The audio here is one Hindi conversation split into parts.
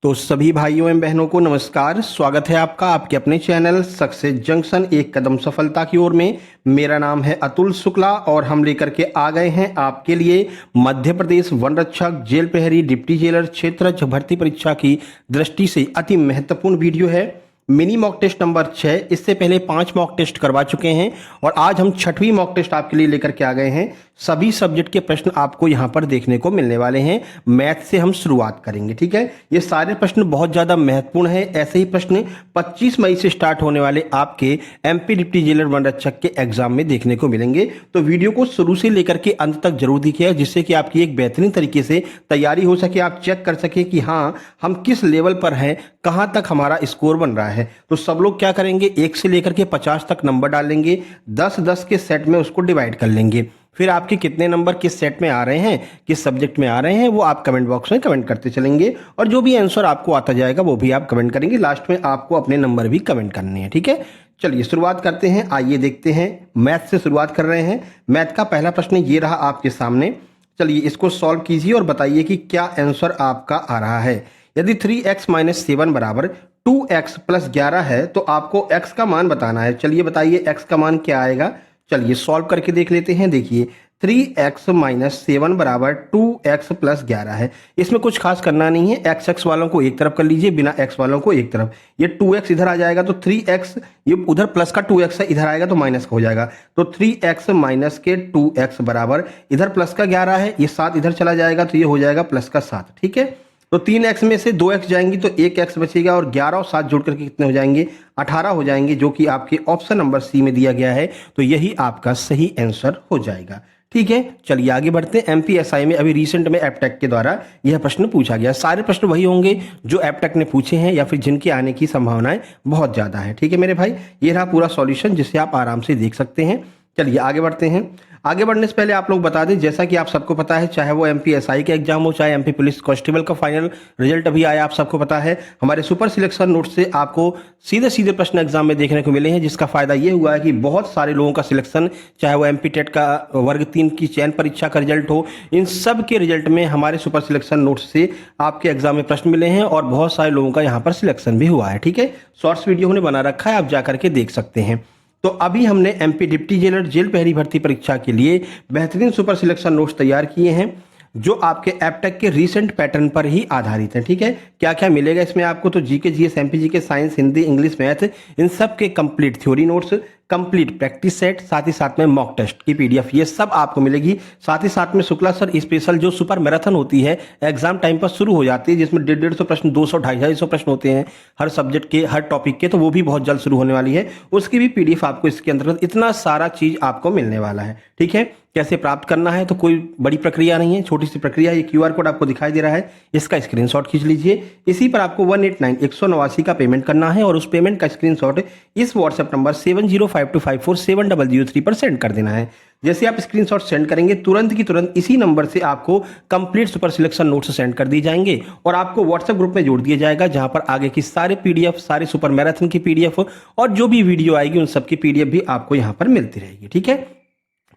तो सभी भाइयों एवं बहनों को नमस्कार। स्वागत है आपका आपके अपने चैनल सक्सेस जंक्शन एक कदम सफलता की ओर में। मेरा नाम है अतुल शुक्ला और हम लेकर के आ गए हैं आपके लिए मध्य प्रदेश वन रक्षक जेल प्रहरी डिप्टी जेलर क्षेत्र भर्ती परीक्षा की दृष्टि से अति महत्वपूर्ण वीडियो है। Mini mock test number 6। इससे पहले 5 मॉक टेस्ट करवा चुके हैं और आज हम 6वीं मॉक टेस्ट आपके लिए लेकर के आ गए हैं। सभी सब्जेक्ट के प्रश्न आपको यहां पर देखने को मिलने वाले हैं। मैथ से हम शुरुआत करेंगे, ठीक है। ये सारे प्रश्न बहुत ज्यादा महत्वपूर्ण है। ऐसे ही प्रश्न 25 मई से स्टार्ट होने वाले आपके एमपी डिप्टी जेलर वन रक्षक के एग्जाम में देखने को मिलेंगे। तो वीडियो को शुरू से लेकर के अंत तक जरूर देखिए, जिससे कि आपकी एक बेहतरीन तरीके से तैयारी हो सके, आप चेक कर सके कि हाँ हम किस लेवल पर हैं, कहां तक हमारा स्कोर बन रहा है। तो सब लोग क्या करेंगे, 1 से लेकर के 50 तक नंबर डालेंगे, 10-10 के सेट में उसको डिवाइड कर लेंगे। फिर आपके कितने नंबर किस सेट में आ रहे हैं, किस सब्जेक्ट में आ रहे हैं, वो आप कमेंट बॉक्स में कमेंट करते चलेंगे और जो भी आंसर आपको आता जाएगा वो भी आप कमेंट करेंगे। लास्ट में आपको अपने नंबर भी कमेंट करने हैं, ठीक है। चलिए शुरुआत करते हैं। आइए देखते हैं, मैथ से शुरुआत कर रहे हैं। मैथ का पहला प्रश्न ये रहा आपके सामने। चलिए इसको सॉल्व कीजिए और बताइए कि क्या आंसर आपका आ रहा है। यदि 3x - 7 बराबर 2x + 11 है तो आपको x का मान बताना है। चलिए बताइए x का मान क्या आएगा। चलिए सॉल्व करके देख लेते हैं। देखिए 3x - 7 बराबर 2x + 11 है। इसमें कुछ खास करना नहीं है। x वालों को एक तरफ कर लीजिए, बिना x वालों को एक तरफ। ये 2x इधर आ जाएगा तो 3x, ये उधर प्लस का 2x है, इधर आएगा तो माइनस का हो जाएगा। तो 3x - के 2x बराबर, इधर प्लस का 11 है, ये 7 इधर चला जाएगा तो ये हो जाएगा प्लस का 7, ठीक है। तो 3x में से 2x जाएंगी तो 1x बचेगा और 11 और 7 जोड़ करके कितने हो जाएंगे, 18 हो जाएंगे, जो कि आपके ऑप्शन नंबर सी में दिया गया है। तो यही आपका सही आंसर हो जाएगा, ठीक है। चलिए आगे बढ़ते हैं। एमपीएसआई में अभी रिसेंट में एपटेक के द्वारा यह प्रश्न पूछा गया। सारे प्रश्न वही होंगे जो एपटेक ने पूछे हैं या फिर जिनके आने की संभावनाएं बहुत ज्यादा है, ठीक है मेरे भाई। ये रहा पूरा सॉल्यूशन जिसे आप आराम से देख सकते हैं। चलिए आगे बढ़ते हैं। आगे बढ़ने से पहले आप लोग बता दें, जैसा कि आप सबको पता है, चाहे वो एमपीएसआई का एग्जाम हो, चाहे एमपी पुलिस कांस्टेबल का फाइनल रिजल्ट अभी आया, आप सबको पता है। हमारे सुपर सिलेक्शन नोट से आपको सीधे सीधे प्रश्न एग्जाम में देखने को मिले हैं, जिसका फायदा ये हुआ है कि बहुत सारे लोगों का सिलेक्शन, चाहे वो एमपी टेट का वर्ग 3 की चयन परीक्षा का रिजल्ट हो, इन सब के रिजल्ट में हमारे सुपर सिलेक्शन नोट से आपके एग्जाम में प्रश्न मिले हैं और बहुत सारे लोगों का यहाँ पर सिलेक्शन भी हुआ है, ठीक है। शॉर्ट्स वीडियो हमने बना रखा है, आप जाकर के देख सकते हैं। तो अभी हमने एमपी डिप्टी जेलर जेल प्रहरी भर्ती परीक्षा के लिए बेहतरीन सुपर सिलेक्शन नोट्स तैयार किए हैं, जो आपके एपटेक के रीसेंट पैटर्न पर ही आधारित है, ठीक है। क्या क्या मिलेगा इसमें आपको, तो GK, GS, MP GK, science, Hindi, English, maths, इन सब के complete theory notes, complete practice set, साथ ही साथ में मॉक टेस्ट की पीडीएफ, ये सब आपको मिलेगी। साथ ही साथ में शुक्ला सर स्पेशल जो सुपर मैराथन होती है, एग्जाम टाइम पर शुरू हो जाती है, जिसमें 150 प्रश्न, 200, 250 प्रश्न होते हैं हर सब्जेक्ट के, हर टॉपिक के, तो वो भी बहुत जल्द शुरू होने वाली है। उसकी भी पीडीएफ आपको इसके अंतर्गत, इतना सारा चीज आपको मिलने वाला है, ठीक है। कैसे प्राप्त करना है, तो कोई बड़ी प्रक्रिया नहीं है, छोटी सी प्रक्रिया। ये क्यूआर कोड आपको दिखाई दे रहा है, इसका स्क्रीनशॉट खींच लीजिए। इसी पर आपको 189 का पेमेंट करना है और उस पेमेंट का स्क्रीनशॉट इस व्हाट्सएप नंबर 7052547003 पर सेंड कर देना है। जैसे आप स्क्रीनशॉट सेंड करेंगे, तुरंत की तुरंत इसी नंबर से आपको complete super selection notes send कर दिए जाएंगे और आपको व्हाट्सएप ग्रुप में जोड़ दिया जाएगा, जहां पर आगे की सारे पीडीएफ, सारे सुपर मैराथन की पीडीएफ और जो भी वीडियो आएगी उन सब की पीडीएफ भी आपको यहां पर मिलती रहेगी, ठीक है।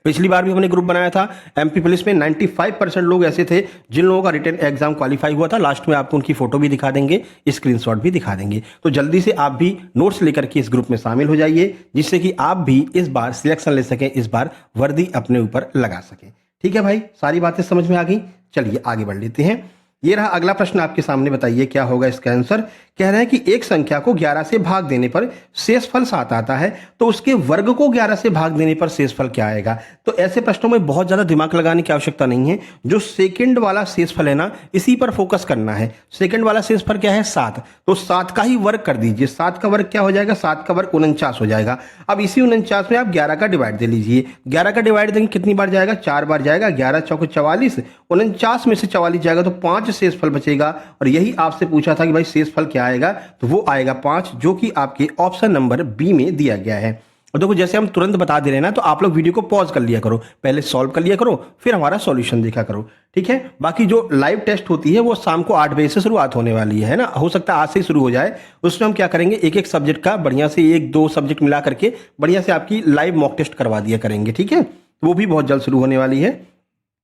पिछली बार भी हमने ग्रुप बनाया था एमपी पुलिस में, 95% लोग ऐसे थे जिन लोगों का रिटन एग्जाम क्वालिफाई हुआ था। लास्ट में आपको उनकी फोटो भी दिखा देंगे, स्क्रीनशॉट भी दिखा देंगे। तो जल्दी से आप भी नोट्स लेकर के इस ग्रुप में शामिल हो जाइए, जिससे कि आप भी इस बार सिलेक्शन ले सकें, इस बार वर्दी अपने ऊपर लगा सकें, ठीक है भाई। सारी बातें समझ में आ गई। चलिए आगे बढ़ लेते हैं। ये रहा अगला प्रश्न आपके सामने, बताइए क्या होगा इसका आंसर। कह रहे हैं कि एक संख्या को 11 से भाग देने पर शेषफल 7 आता है, तो उसके वर्ग को 11 से भाग देने पर शेषफल क्या आएगा। तो ऐसे प्रश्नों में बहुत ज्यादा दिमाग लगाने की आवश्यकता नहीं है। जो सेकंड वाला शेषफल है ना, इसी पर फोकस करना है। सेकंड वाला शेषफल क्या है, 7, तो 7 का ही वर्ग कर दीजिए। 7 का वर्ग क्या हो जाएगा, 7 का वर्ग 49 हो जाएगा। अब इसी 49 में आप 11 का डिवाइड दे लीजिए। 11 का डिवाइड देंगे कितनी बार जाएगा, 4 बार जाएगा। 11 चौके 44, 49 में से 44 जाएगा तो 5 शेषफल बचेगा। और यही आपसे पूछा था कि भाई शेषफल क्या आएगा, तो वो आएगा 5, जो कि आपके ऑप्शन नंबर बी में दिया गया है। और देखो जैसे हम तुरंत बता दे रहे हैं ना, तो आप लोग वीडियो को पॉज कर लिया करो, पहले सॉल्व कर लिया करो, फिर हमारा सॉल्यूशन देखा करो, ठीक है। बाकी जो लाइव टेस्ट होती है वो शाम को 8 बजे से शुरुआत होने वाली है ना, हो सकता है आज से ही शुरू हो जाए। उसमें हम क्या करेंगे, एक एक सब्जेक्ट का बढ़िया से 1-2 सब्जेक्ट मिला करके बढ़िया से आपकी लाइव मॉक टेस्ट करवा दिया करेंगे, ठीक है। वो भी बहुत जल्द शुरू होने वाली है।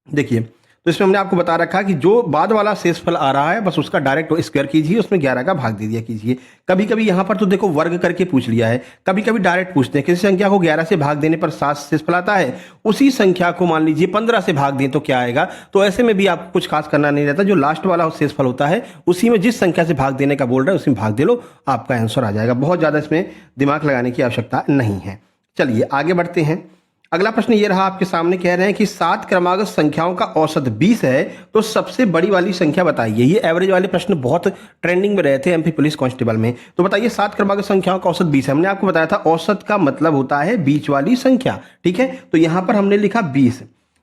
देखिए तो इसमें हमने आपको बता रखा कि जो बाद वाला शेषफल आ रहा है बस उसका डायरेक्ट स्क्वायर कीजिए, उसमें 11 का भाग दे दिया कीजिए। कभी कभी यहाँ पर तो देखो वर्ग करके पूछ लिया है, कभी कभी डायरेक्ट पूछते हैं किसी संख्या को 11 से भाग देने पर 7 शेषफल आता है, उसी संख्या को मान लीजिए 15 से भाग दें तो क्या आएगा। तो ऐसे में भी आपको कुछ खास करना नहीं रहता, जो लास्ट वाला शेषफल होता है उसी में जिस संख्या से भाग देने का बोल रहा है उसी में भाग दे लो, आपका आंसर आ जाएगा। बहुत ज़्यादा इसमें दिमाग लगाने की आवश्यकता नहीं है। चलिए आगे बढ़ते हैं। अगला प्रश्न ये रहा आपके सामने, कह रहे हैं कि 7 क्रमागत संख्याओं का औसत 20 है तो सबसे बड़ी वाली संख्या बताइए। ये एवरेज वाले प्रश्न बहुत ट्रेंडिंग में रहे थे एमपी पुलिस कांस्टेबल में। तो बताइए 7 क्रमागत संख्याओं का औसत 20 है। हमने आपको बताया था औसत का मतलब होता है बीच वाली संख्या, ठीक है। तो यहां पर हमने लिखा 20।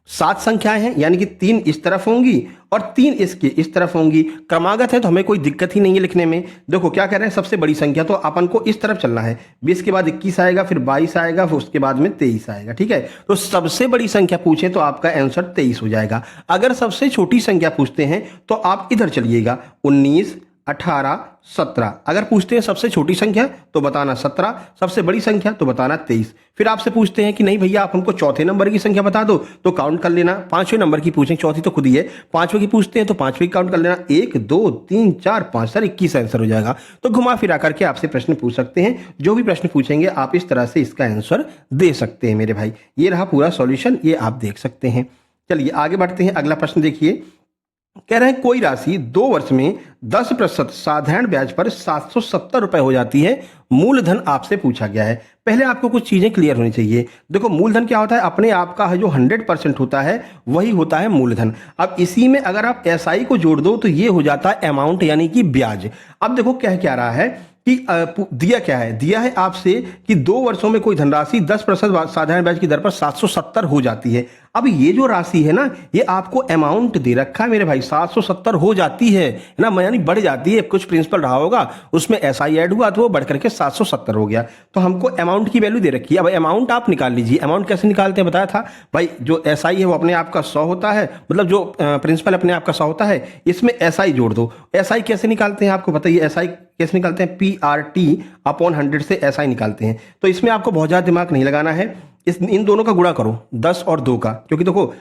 7 संख्याएं हैं यानी कि 3 इस तरफ होंगी और 3 इसके इस तरफ होंगी। क्रमागत है तो हमें कोई दिक्कत ही नहीं है लिखने में। देखो क्या कह रहे हैं, सबसे बड़ी संख्या, तो अपन को इस तरफ चलना है। 20 के बाद 21 आएगा, फिर 22 आएगा, फिर उसके बाद में 23 आएगा, ठीक है। तो सबसे बड़ी संख्या पूछे तो आपका आंसर 23 हो जाएगा। अगर सबसे छोटी संख्या पूछते हैं तो आप इधर चलिएगा, 19, 18, 17। अगर पूछते हैं सबसे छोटी संख्या तो बताना 17, सबसे बड़ी संख्या तो बताना 23। फिर आपसे पूछते हैं कि नहीं भैया आप हमको चौथे नंबर की संख्या बता दो, तो काउंट कर लेना। पांचवें नंबर की पूछें, चौथी तो खुद ही है। पांचवें की पूछते हैं तो पांचवें की काउंट कर लेना, 1, 2, 3, 4, 5, सर 21 आंसर हो जाएगा। तो घुमा फिरा करके आपसे प्रश्न पूछ सकते हैं। जो भी प्रश्न पूछेंगे आप इस तरह से इसका आंसर दे सकते हैं मेरे भाई। ये रहा पूरा सॉल्यूशन, ये आप देख सकते हैं। चलिए आगे बढ़ते हैं। अगला प्रश्न देखिए, कह रहे हैं कोई राशि 2 वर्ष में 10% साधारण ब्याज पर 770 रुपए हो जाती है, मूलधन आपसे पूछा गया है। पहले आपको कुछ चीजें क्लियर होनी चाहिए। देखो मूलधन क्या होता है, अपने आप का जो 100% होता है वही होता है मूलधन। अब इसी में अगर आप एसआई को जोड़ दो तो ये हो जाता है अमाउंट यानी कि ब्याज। अब देखो कह क्या रहा है कि दिया क्या है, दिया है आपसे कि 2 वर्षों में कोई धनराशि 10% साधारण ब्याज की दर पर 770 हो जाती है। अब ये जो राशि है ना, ये आपको अमाउंट दे रखा है मेरे भाई, 770 हो जाती है ना, यानी बढ़ जाती है। कुछ प्रिंसिपल रहा होगा उसमें एसआई ऐड हुआ तो वो बढ़ करके 770 हो गया। तो हमको अमाउंट की वैल्यू दे रखी है। अब अमाउंट आप निकाल लीजिए। अमाउंट कैसे निकालते हैं बताया था भाई, जो एसआई है वो अपने आप का 100 होता है, मतलब जो प्रिंसिपल अपने आप का 100 होता है, इसमें एसआई जोड़ दो। एसआई कैसे निकालते हैं आपको बताइए, एसआई कैसे निकालते हैं, PRT/100 से एसआई निकालते हैं। तो इसमें आपको बहुत ज़्यादा दिमाग नहीं लगाना है। इन दोनों का गुणा करो, 10 और 2 का, क्योंकि देखो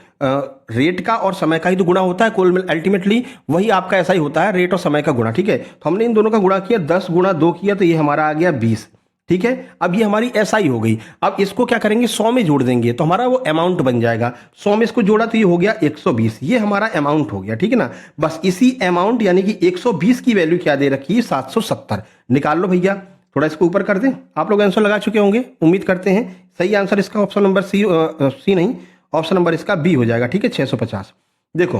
रेट का और समय का ही तो गुणा होता है, कुल अल्टीमेटली वही आपका ऐसा ही होता है, रेट और समय का गुणा, ठीक है। तो हमने इन दोनों का गुणा किया, 10 गुणा 2 किया तो ये हमारा आ गया 20, ठीक है। अब ये हमारी एसआई हो गई। अब इसको क्या करेंगे, 100 में जोड़ देंगे तो हमारा वो अमाउंट बन जाएगा। 100 में इसको जोड़ा तो ये हो गया 120, ये हमारा अमाउंट हो गया, ठीक है ना। बस इसी अमाउंट यानी कि 120 की वैल्यू क्या दे रखी है, 770 निकाल लो भैया। थोड़ा इसको ऊपर कर दें। आप लोग आंसर लगा चुके होंगे उम्मीद करते हैं। सही आंसर इसका ऑप्शन नंबर सी नहीं, ऑप्शन नंबर इसका बी हो जाएगा, ठीक है, 650। देखो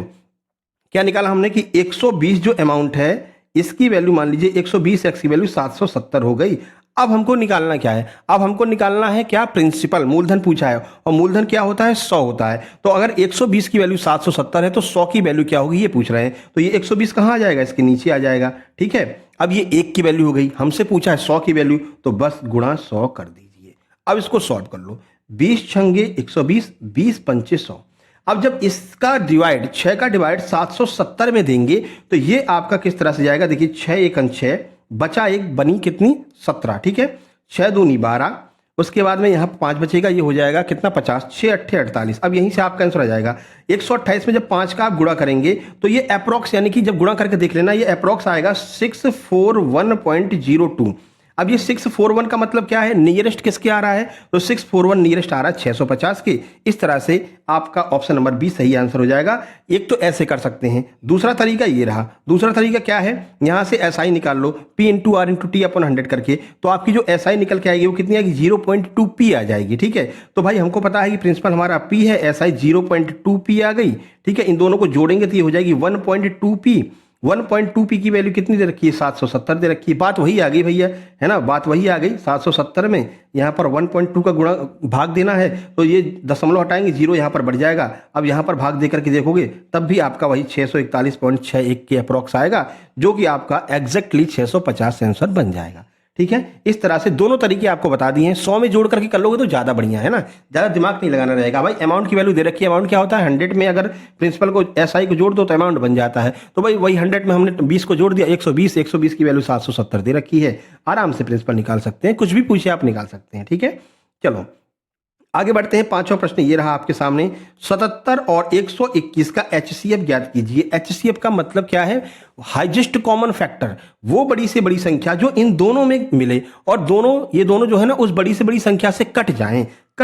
क्या निकाला हमने कि 120 जो अमाउंट है इसकी वैल्यू मान लीजिए 120 एक्स की वैल्यू 770 हो गई। अब हमको निकालना क्या है, अब हमको निकालना है क्या, प्रिंसिपल, मूलधन पूछा है और मूलधन क्या होता है, 100 होता है। तो अगर 120 की वैल्यू 770 है तो 100 की वैल्यू क्या होगी ये पूछ रहे हैं। तो ये 120 कहाँ आ जाएगा, इसके नीचे आ जाएगा, ठीक है। अब ये 1 की वैल्यू हो गई, हमसे पूछा है 100 की वैल्यू, तो बस गुणा 100 कर दीजिए। अब इसको सॉल्व कर लो, 20 छंगे 120, 20 पंचे 100। अब जब इसका डिवाइड 6 का डिवाइड 770 में देंगे तो ये आपका किस तरह से जाएगा, देखिए 6 एकन 6 बचा 1 बनी कितनी 17, ठीक है, 6 दूनी 12, उसके बाद में यहाँ 5 बचेगा, ये हो जाएगा कितना 50, 6 अट्ठे 48। अब यहीं से आपका आंसर आ जाएगा 128 में जब 5 का आप गुणा करेंगे तो ये अप्रॉक्स यानी कि जब गुणा करके देख लेना ये अप्रॉक्स आएगा 641.02। अब ये 641 का मतलब क्या है, नियरेस्ट किसके आ रहा है, तो 641 नियरेस्ट आ रहा है 650 के। इस तरह से आपका ऑप्शन नंबर बी सही आंसर हो जाएगा। एक तो ऐसे कर सकते हैं, दूसरा तरीका ये रहा। दूसरा तरीका क्या है, यहां से एसआई निकाल लो, P/R/T/100 करके, तो आपकी जो एसआई निकल के आएगी वो कितनी आएगी, 0.2P आ जाएगी, ठीक है। तो भाई हमको पता है कि प्रिंसिपल हमारा P है, एसआई 0.2P आ गई, ठीक है। इन दोनों को जोड़ेंगे तो ये हो जाएगी 1.2P। 1.2P की वैल्यू कितनी दे रखी है, 770 दे रखी है। बात वही आ गई भैया, है ना, बात वही आ गई। 770 में यहाँ पर 1.2 का गुणा भाग देना है तो ये दशमलव हटाएंगे, 0 यहाँ पर बढ़ जाएगा। अब यहाँ पर भाग देकर के देखोगे तब भी आपका वही 641.61 के अप्रॉक्स आएगा, जो कि आपका एग्जैक्टली 650 आंसर बन जाएगा, ठीक है। इस तरह से दोनों तरीके आपको बता दिए हैं। 100 में जोड़ करके कर लोगे तो ज़्यादा बढ़िया है ना, ज़्यादा दिमाग नहीं लगाना रहेगा। भाई अमाउंट की वैल्यू दे रखी है, अमाउंट क्या होता है 100 में अगर प्रिंसिपल को एसआई को जोड़ दो तो अमाउंट बन जाता है। तो भाई वही 100 में हमने 20 को जोड़ दिया, 120 की वैल्यू 770 दे रखी है। आराम से प्रिंसिपल निकाल सकते हैं, कुछ भी पूछे आप निकाल सकते हैं, ठीक है। चलो आगे बढ़ते हैं, पांचवा प्रश्न ये रहा आपके सामने। 77 और 121 का HCF ज्ञात कीजिए। HCF का मतलब क्या है? हाईएस्ट कॉमन फैक्टर, वो बड़ी से बड़ी संख्या जो इन दोनों में मिले और ये दोनों जो है ना उस बड़ी से बड़ी संख्या से कट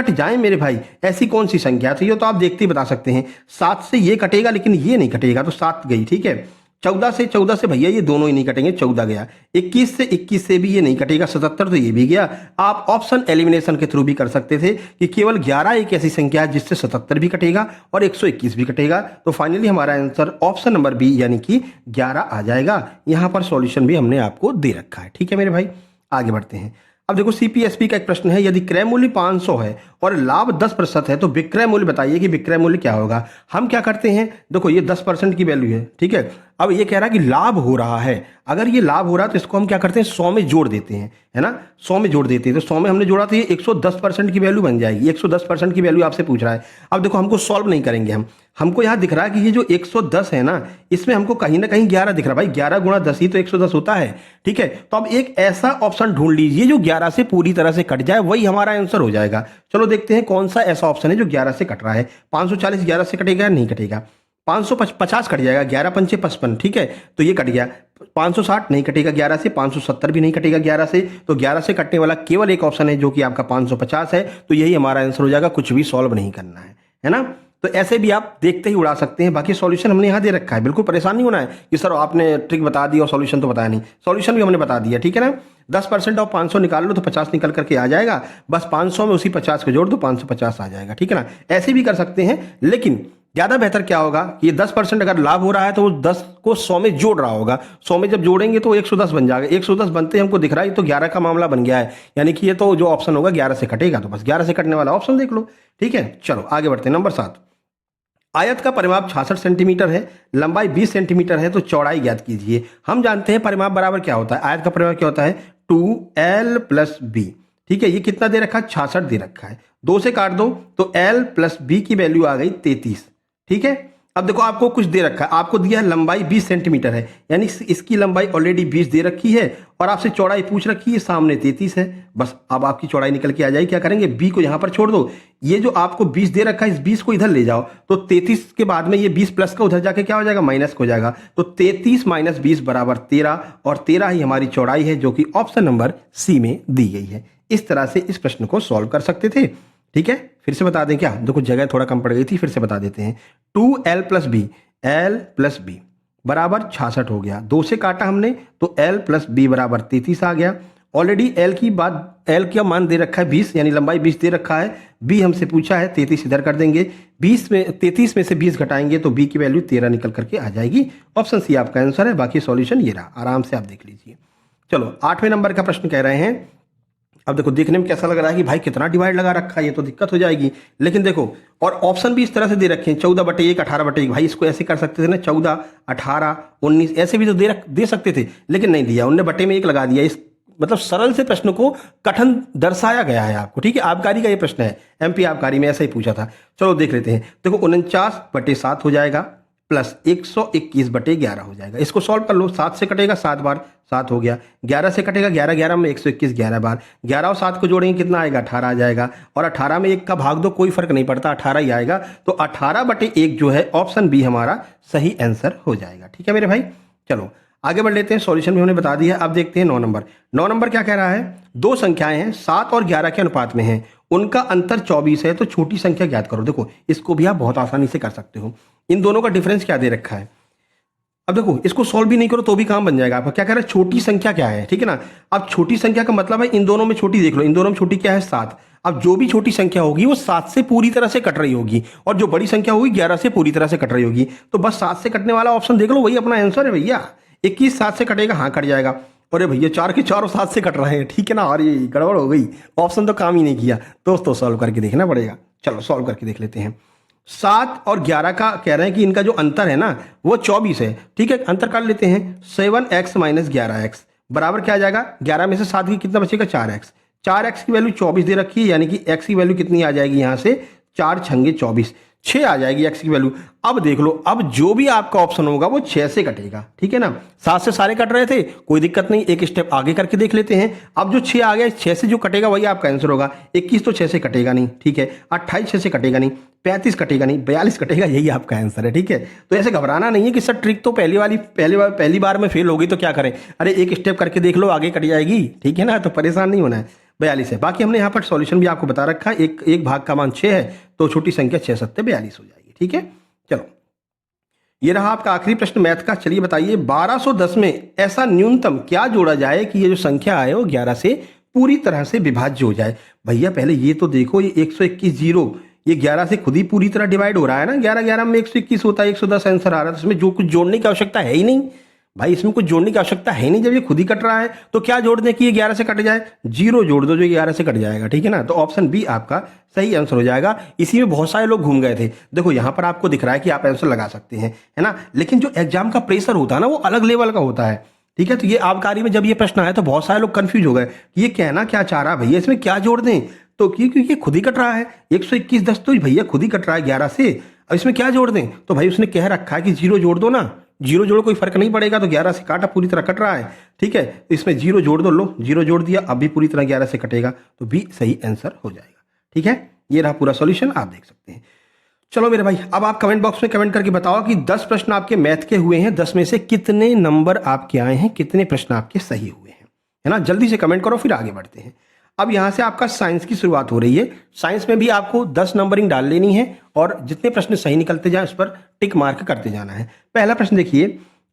जाएं मेरे भाई। ऐसी कौन सी संख्या? तो ये तो आप देखते ही बता सकते हैं। 7 से ये कटेगा लेकिन ये नहीं कटेगा, तो 7 गई, ठीक है। 14 से भैया ये दोनों ही नहीं कटेंगे, 14 गया। 21 से भी ये नहीं कटेगा, 77 तो ये भी गया। आप ऑप्शन एलिमिनेशन के थ्रू भी कर सकते थे कि केवल 11 एक ऐसी संख्या है जिससे 77 भी कटेगा और 121 भी कटेगा। तो फाइनली हमारा आंसर ऑप्शन नंबर बी यानी कि 11 आ जाएगा। यहां पर सॉल्यूशन भी हमने आपको दे रखा है, ठीक है मेरे भाई। आगे बढ़ते हैं। अब देखो CPSP का एक प्रश्न है, यदि क्रय मूल्य 500 है और लाभ 10% है तो विक्रय मूल्य बताइए कि विक्रय मूल्य क्या होगा। हम क्या करते हैं, देखो ये 10% की वैल्यू है, ठीक है। अब ये कह रहा है कि लाभ हो रहा है, अगर ये लाभ हो रहा है तो इसको हम क्या करते हैं 100 में जोड़ देते हैं, है ना। 100 में जोड़ देते हैं, तो 100 में हमने जोड़ा तो ये 110% की वैल्यू बन जाएगी। 110% की वैल्यू आपसे पूछ रहा है। अब देखो हमको सॉल्व नहीं करेंगे हमको यहाँ दिख रहा है कि ये जो 110 है ना, इसमें हमको कहीं ना कहीं 11 दिख रहा है भाई। 11 गुणा 10 ही तो 110 होता है, ठीक है। तो अब एक ऐसा ऑप्शन ढूंढ लीजिए जो 11 से पूरी तरह से कट जाए, वही हमारा आंसर हो जाएगा। चलो देखते हैं कौन सा ऐसा ऑप्शन है जो 11 से कट रहा है। 540 11 से कटेगा? नहीं कटेगा। 550 कट जाएगा, 11 पंचे 55, ठीक है, तो ये कट गया। 560 नहीं कटेगा 11 से। 570 भी नहीं कटेगा 11 से। तो 11 से कटने वाला केवल एक ऑप्शन है जो कि आपका 550 है, तो यही हमारा आंसर हो जाएगा। कुछ भी सॉल्व नहीं करना है ना। तो ऐसे भी आप देखते ही उड़ा सकते हैं। बाकी सॉल्यूशन हमने यहाँ दे रखा है, बिल्कुल परेशान नहीं होना है कि सर आपने ट्रिक बता दी और सॉल्यूशन तो बताया नहीं। सॉल्यूशन भी हमने बता दिया, ठीक है ना। 10% ऑफ 500 निकाल लो तो 50 निकल करके आ जाएगा। बस 500 में उसी 50 को जोड़ दो, 550 आ जाएगा, ठीक है ना। ऐसे भी कर सकते हैं, लेकिन ज़्यादा बेहतर क्या होगा कि ये 10% अगर लाभ हो रहा है तो वो 10 को 100 में जोड़ रहा होगा। 100 में जब जोड़ेंगे तो 110 बन जाएगा। 110 बनते हमको दिख रहा है तो 11 का मामला बन गया है, यानी कि ये तो जो ऑप्शन होगा 11 से कटेगा, तो बस 11 से कटने वाला ऑप्शन देख लो, ठीक है। चलो आगे बढ़ते हैं। नंबर 7, आयत का परिमाप 66 सेंटीमीटर है, लंबाई 20 सेंटीमीटर है, तो चौड़ाई ज्ञात कीजिए। हम जानते हैं परिमाप बराबर क्या होता है, आयत का परिमाप क्या होता है 2l + b, ठीक है। ये कितना दे रखा है 66 दे रखा है, 2 से काट दो तो l + b की वैल्यू आ गई 33, ठीक है। अब देखो आपको कुछ दे रखा है, आपको दिया है लंबाई 20 सेंटीमीटर है, यानी इसकी लंबाई ऑलरेडी 20 दे रखी है और आपसे चौड़ाई पूछ रखी है, सामने 33 है। बस अब आपकी चौड़ाई निकल के आ जाएगी। क्या करेंगे, b को यहां पर छोड़ दो। ये जो आपको 20 दे रखा है इस 20 को इधर ले जाओ, तो 33 के बाद में ये 20 प्लस का उधर जाके क्या हो जाएगा माइनस हो जाएगा। तो 33 - 20 = 13 और 13 ही हमारी चौड़ाई है, जो कि ऑप्शन नंबर सी में दी गई है। इस तरह से इस प्रश्न को सॉल्व कर सकते थे, ठीक है। फिर से बता दें क्या, देखो जगह थोड़ा कम पड़ गई थी, फिर से बता देते हैं। 2l + b, l + b बराबर 66 हो गया। 2 से काटा हमने तो l + b बराबर 33 आ गया। ऑलरेडी l का मान दे रखा है 20, यानी लंबाई 20 दे रखा है। b हमसे पूछा है 33, इधर कर देंगे। 33 में से 20 घटाएंगे तो b की वैल्यू 13 निकल करके आ जाएगी। ऑप्शन सी आपका आंसर है। बाकी सॉल्यूशन ये रहा, आराम से आप देख लीजिए। चलो 8वें नंबर का प्रश्न कह रहे हैं। अब देखो देखने में कैसा लग रहा है कि भाई कितना डिवाइड लगा रखा है, ये तो दिक्कत हो जाएगी। लेकिन देखो और ऑप्शन भी इस तरह से दे रखे हैं 14/1, 18/1। भाई इसको ऐसे कर सकते थे ना, 14, 18, 19 ऐसे भी तो दे सकते थे, लेकिन नहीं दिया, 19/1 लगा दिया। इस मतलब सरल से प्रश्न को कठिन दर्शाया गया है आपको, ठीक है। आबकारी का ये प्रश्न है, MP आबकारी में ऐसा ही पूछा था। चलो देख लेते हैं। देखो 49/7 हो जाएगा प्लस 121/11 हो जाएगा। इसको सॉल्व कर लो। 7 से कटेगा 7 बार, 7 हो गया। 11 से कटेगा 11, 11 में 121 11 बार। 11 और 7 को जोड़ेंगे कितना आएगा 18 आ जाएगा। और 18 में 1 का भाग दो, कोई फर्क नहीं पड़ता, 18 ही आएगा। तो 18/1 जो है ऑप्शन बी हमारा सही आंसर हो जाएगा, ठीक है मेरे भाई। चलो आगे बढ़ लेते हैं। सॉल्यूशन भी हमने बता दिया। अब देखते हैं 9 नंबर। 9 नंबर क्या कह रहा है, दो संख्याएं हैं 7 और 11 के अनुपात में हैं, उनका अंतर 24 है, तो छोटी संख्या ज्ञात करो। देखो इसको भी आप बहुत आसानी से कर सकते हो। इन दोनों का डिफरेंस क्या दे रखा है। अब देखो इसको सॉल्व भी नहीं करो तो भी काम बन जाएगा आपका। क्या कह रहा है, छोटी संख्या क्या है, ठीक है ना। अब छोटी संख्या का मतलब है इन दोनों में छोटी देख लो, इन दोनों में छोटी क्या है 7। अब जो भी छोटी संख्या होगी वो 7 से पूरी तरह से कट रही होगी, और जो बड़ी संख्या होगी 11 से पूरी तरह से कट रही होगी। तो बस 7 से कटने वाला ऑप्शन देख लो, वही अपना आंसर है भैया। 21 7 से कटेगा, हाँ कट जाएगा। अरे भैया 4 के 4 7 से कट रहे हैं, ठीक है ना। अरे गड़बड़ हो गई, ऑप्शन तो काम ही नहीं किया। दोस्तों सॉल्व करके देखना पड़ेगा। चलो सॉल्व करके देख लेते हैं। 7 और 11 का कह रहे हैं कि इनका जो अंतर है ना वो 24 है, ठीक है। अंतर कर लेते हैं। 7x - 11x बराबर क्या आ जाएगा, 11 में से 7 की कितना बचेगा 4x। 4x की वैल्यू 24 दे रखी है, यानी कि x की वैल्यू कितनी आ जाएगी यहाँ से 4 × 24। 6 आ जाएगी एक्स की वैल्यू। अब देख लो, अब जो भी आपका ऑप्शन होगा वो 6 से कटेगा, ठीक है ना। 7 से सारे कट रहे थे, कोई दिक्कत नहीं, एक स्टेप आगे करके देख लेते हैं। अब जो 6 आ गया, 6 से जो कटेगा वही आपका आंसर होगा। 21 तो 6 से कटेगा नहीं, ठीक है। 28 6 से कटेगा नहीं, 35 कटेगा नहीं, 42 कटेगा, यही आपका आंसर है, ठीक है। तो ऐसे घबराना नहीं है कि सर ट्रिक तो पहली बार में फेल होगी तो क्या करें। अरे एक स्टेप करके देख लो, आगे कट जाएगी, ठीक है ना। तो परेशान नहीं होना है। 42 है। बाकी हमने यहाँ पर सॉल्यूशन भी आपको बता रखा है। एक भाग का मान 6 है, तो छोटी संख्या 6 7 42 हो जाएगी, ठीक है। चलो, ये रहा आपका आखिरी प्रश्न मैथ का। चलिए बताइए, 1210 में ऐसा न्यूनतम क्या जोड़ा जाए कि ये जो संख्या है वो 11 से पूरी तरह से विभाज्य हो जाए। भैया पहले ये तो देखो, ये 121 जीरो, ये 11 से खुद ही पूरी तरह डिवाइड हो रहा है ना। 11 11 में 121 होता है, 110 आंसर आ रहा है, तो इसमें जो कुछ जोड़ने की आवश्यकता है ही नहीं भाई, इसमें कुछ जोड़ने की आवश्यकता है नहीं। जब ये खुद ही कट रहा है तो क्या जोड़ दें कि ये 11 से कट जाए, 0 जोड़ दो जो 11 से कट जाएगा, ठीक है ना। तो ऑप्शन बी आपका सही आंसर हो जाएगा। इसी में बहुत सारे लोग घूम गए थे। देखो यहाँ पर आपको दिख रहा है कि आप आंसर लगा सकते हैं, है ना, लेकिन जो एग्जाम का प्रेशर होता है ना वो अलग लेवल का होता है, ठीक है। तो ये आबकारी में जब ये प्रश्न आया तो बहुत सारे लोग कंफ्यूज हो गए कि ये कहना क्या चाह रहा है भैया, इसमें क्या जोड़ दें। तो क्योंकि ये खुद ही कट रहा है, 121 10 तो भैया खुद ही कट रहा है 11 से, अब इसमें क्या जोड़ दें। तो भाई उसने कह रखा है कि 0 जोड़ दो ना, 0 जोड़ो, कोई फर्क नहीं पड़ेगा। तो 11 से काटा, पूरी तरह कट रहा है, ठीक है। तो इसमें 0 जोड़ दो, लो 0 जोड़ दिया, अब भी पूरी तरह 11 से कटेगा, तो बी सही आंसर हो जाएगा, ठीक है। ये रहा पूरा सॉल्यूशन, आप देख सकते हैं। चलो मेरे भाई, अब आप कमेंट बॉक्स में कमेंट करके बताओ कि 10 प्रश्न आपके मैथ के हुए हैं, 10 में से कितने नंबर आपके आए हैं, कितने प्रश्न आपके सही हुए हैं, है ना। जल्दी से कमेंट करो, फिर आगे बढ़ते हैं। अब यहां से आपका साइंस की शुरुआत हो रही है। साइंस में भी आपको 10 नंबरिंग डाल लेनी है और जितने प्रश्न सही निकलते जाए उस पर टिक मार्क करते जाना है। पहला प्रश्न देखिए,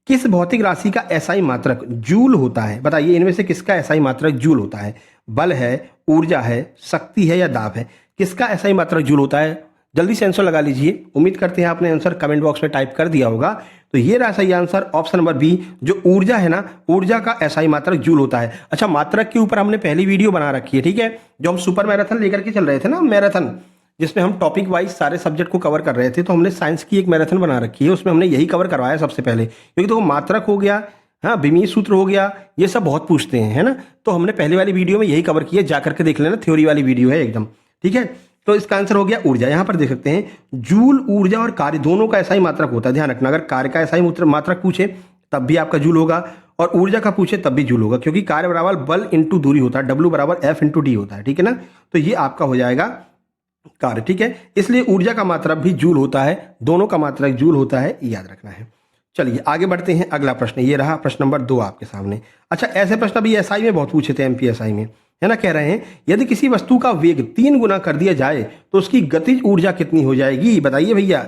किस भौतिक राशि का एसआई मात्रक जूल होता है। बताइए इनमें से किसका एसआई मात्रक जूल होता है। बल है, ऊर्जा है, शक्ति है या दाब है, किसका एसआई मात्रक जूल होता है। जल्दी से आंसर लगा लीजिए। उम्मीद करते हैं आपने आंसर कमेंट बॉक्स में टाइप कर दिया होगा। तो ये रहा सही आंसर, ऑप्शन नंबर बी, जो ऊर्जा है ना, ऊर्जा का एसआई मात्रक जूल होता है। अच्छा, मात्रक के ऊपर हमने पहली वीडियो बना रखी है, ठीक है। जो हम सुपर मैराथन लेकर के चल रहे थे ना, मैराथन, जिसमें हम टॉपिक वाइज सारे सब्जेक्ट को कवर कर रहे थे, तो हमने साइंस की एक मैराथन बना रखी है, उसमें हमने यही कवर करवाया सबसे पहले। क्योंकि देखो मात्रक हो गया, हाँ, विमीय सूत्र हो गया, ये सब बहुत पूछते हैं, है ना। तो हमने पहले वाली वीडियो में यही कवर किया, जाकर के देख लेना, थ्योरी वाली वीडियो है एकदम, ठीक है। तो इसका आंसर हो गया ऊर्जा। यहां पर देख सकते हैं जूल, ऊर्जा और कार्य दोनों का ऐसा ही मात्रक होता है। ध्यान रखना, अगर कार्य का ऐसा ही मात्रक पूछे तब भी आपका जूल होगा, और ऊर्जा का पूछे तब भी जूल होगा, क्योंकि कार्य बराबर बल इंटू दूरी होता है, W बराबर F इंटू डी होता है, ठीक है ना। तो ये आपका हो जाएगा कार्य, ठीक है। इसलिए ऊर्जा का मात्रक भी जूल होता है, दोनों का मात्रक जूल होता है, याद रखना है। चलिए आगे बढ़ते हैं। अगला प्रश्न ये रहा, प्रश्न नंबर 2 आपके सामने। अच्छा, ऐसे प्रश्न अभी एसआई में बहुत पूछे थे, एमपीएसआई में, है ना। कह रहे हैं यदि किसी वस्तु का वेग 3 गुना कर दिया जाए तो उसकी गतिज ऊर्जा कितनी हो जाएगी। बताइए भैया,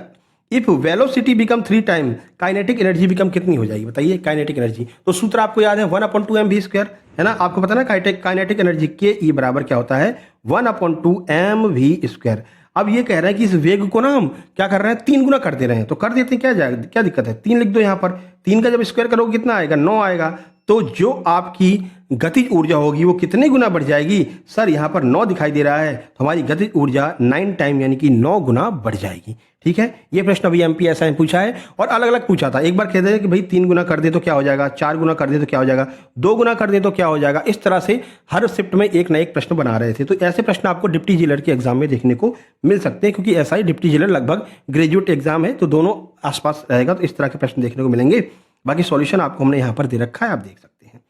if velocity become 3 time kinetic energy become कितनी हो जाएगी। बताइए काइनेटिक एनर्जी, तो सूत्र आपको याद है 1/2 mv², है ना। आपको पता ना काइनेटिक एनर्जी के ई बराबर क्या होता है, 1/2 mv²। अब ये कह रहे हैं कि इस वेग को ना हम क्या कर रहे हैं, 3 गुना कर दे रहे हैं, तो कर देते हैं, क्या जाएगा, क्या दिक्कत है, 3 लिख दो यहाँ पर। 3 का जब स्क्वायर करोगे कितना आएगा, 9 आएगा। तो जो आपकी गतिज ऊर्जा होगी वो कितने गुना बढ़ जाएगी। सर यहाँ पर 9 दिखाई दे रहा है, तो हमारी गतिज ऊर्जा 9 टाइम यानी कि 9 गुना बढ़ जाएगी, ठीक है। ये प्रश्न अभी एमपीएसआई में पूछा है, और अलग अलग पूछा था। एक बार कहते हैं कि भाई 3 गुना कर दे तो क्या हो जाएगा, 4 गुना कर दे तो क्या हो जाएगा, 2 गुना कर दे तो क्या हो जाएगा। इस तरह से हर शिफ्ट में एक ना एक प्रश्न बना रहे थे। तो ऐसे प्रश्न आपको डिप्टी जेलर के एग्जाम में देखने को मिल सकते हैं, क्योंकि एसआई डिप्टी जेलर लगभग ग्रेजुएट एग्जाम है, तो दोनों आसपास रहेगा, तो इस तरह के प्रश्न देखने को मिलेंगे। बाकी सॉल्यूशन आपको हमने यहाँ पर दे रखा है, आप देख सकते हैं।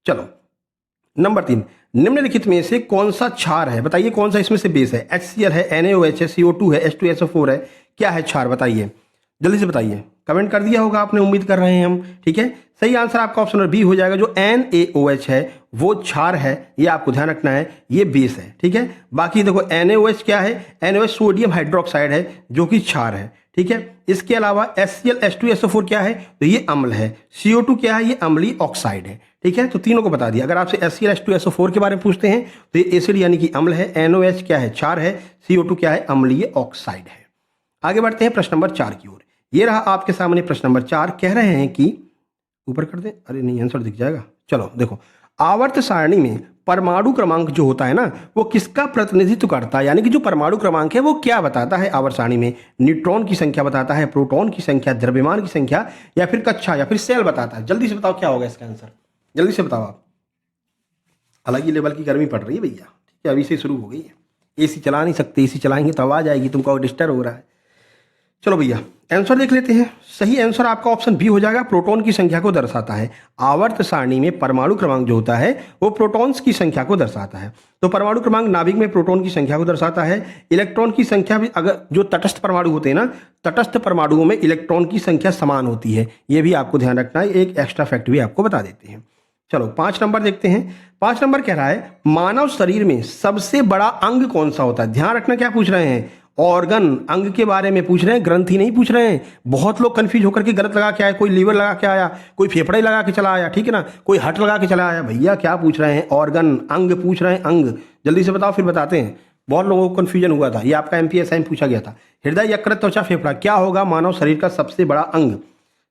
चलो नंबर 3, निम्नलिखित में से कौन सा क्षार है। बताइए कौन सा इसमें से बेस है। HCl है, NaOH है, CO2 है, H2SO4 है, क्या है क्षार। बताइए, जल्दी से बताइए। कमेंट कर दिया होगा आपने, उम्मीद कर रहे हैं हम, ठीक है। सही आंसर आपका ऑप्शन नंबर बी हो जाएगा, जो NaOH है वो क्षार है, ये आपको ध्यान रखना है, ये बेस है, ठीक है। बाकी देखो NaOH क्या है, NaOH सोडियम हाइड्रोक्साइड है जो कि क्षार है, ठीक है। इसके अलावा HCl H2SO4 क्या है, तो ये अम्ल है। CO2 क्या है, ये अम्लीय ऑक्साइड है, ठीक है। तो तीनों को बता दिया। अगर आपसे HCl H2SO4 के बारे में पूछते हैं तो ये एसिड यानी कि अम्ल है, NaOH क्या है, क्षार है, CO2 क्या है, अम्लीय ऑक्साइड है। आगे बढ़ते हैं प्रश्न नंबर 4 की ओर। ये रहा आपके सामने प्रश्न नंबर 4। कह रहे हैं कि ऊपर कर दें, अरे नहीं आंसर दिख जाएगा। चलो देखो, आवर्त सारणी में परमाणु क्रमांक जो होता है ना, वो किसका प्रतिनिधित्व करता है, यानी कि जो परमाणु क्रमांक है वो क्या बताता है आवर्त सारणी में। न्यूट्रॉन की संख्या बताता है, प्रोटॉन की संख्या, द्रव्यमान की संख्या, या फिर कक्षा, या फिर सेल बताता है। जल्दी से बताओ क्या होगा इसका आंसर, जल्दी से बताओ आप। अलग ही लेवल की गर्मी पड़ रही है भैया, ठीक है, अभी से शुरू हो गई है। एसी चला नहीं सकते, एसी चलाएंगे तो आवाज आएगी, तुमको डिस्टर्ब हो रहा है। चलो भैया आंसर देख लेते हैं। सही आंसर आपका ऑप्शन बी हो जाएगा, प्रोटॉन की संख्या को दर्शाता है। आवर्त सारणी में परमाणु क्रमांक जो होता है वो प्रोटॉन्स की संख्या को दर्शाता है। तो परमाणु क्रमांक नाभिक में प्रोटॉन की संख्या को दर्शाता है। इलेक्ट्रॉन की संख्या भी, अगर जो तटस्थ परमाणु होते हैं ना, तटस्थ परमाणुओं में इलेक्ट्रॉन की संख्या समान होती है, ये भी आपको ध्यान रखना है। एक एक्स्ट्रा फैक्ट भी आपको बता देते हैं। चलो 5 नंबर देखते हैं। 5 नंबर कह रहा है मानव शरीर में सबसे बड़ा अंग कौन सा होता है। ध्यान रखना क्या पूछ रहे हैं, ऑर्गन, अंग के बारे में पूछ रहे हैं, ग्रंथि नहीं पूछ रहे हैं। बहुत लोग कंफ्यूज होकर के गलत लगा के आए, कोई लीवर लगा के आया, कोई फेफड़े लगा के चला आया, ठीक है ना, कोई हट लगा के चला आया। भैया क्या पूछ रहे हैं, ऑर्गन, अंग पूछ रहे हैं, अंग। जल्दी से बताओ फिर बताते हैं। बहुत लोगों को कंफ्यूजन हुआ था, ये आपका एमपीएसआई में पूछा गया था। हृदय, यकृत, त्वचा, फेफड़ा, क्या होगा मानव शरीर का सबसे बड़ा अंग।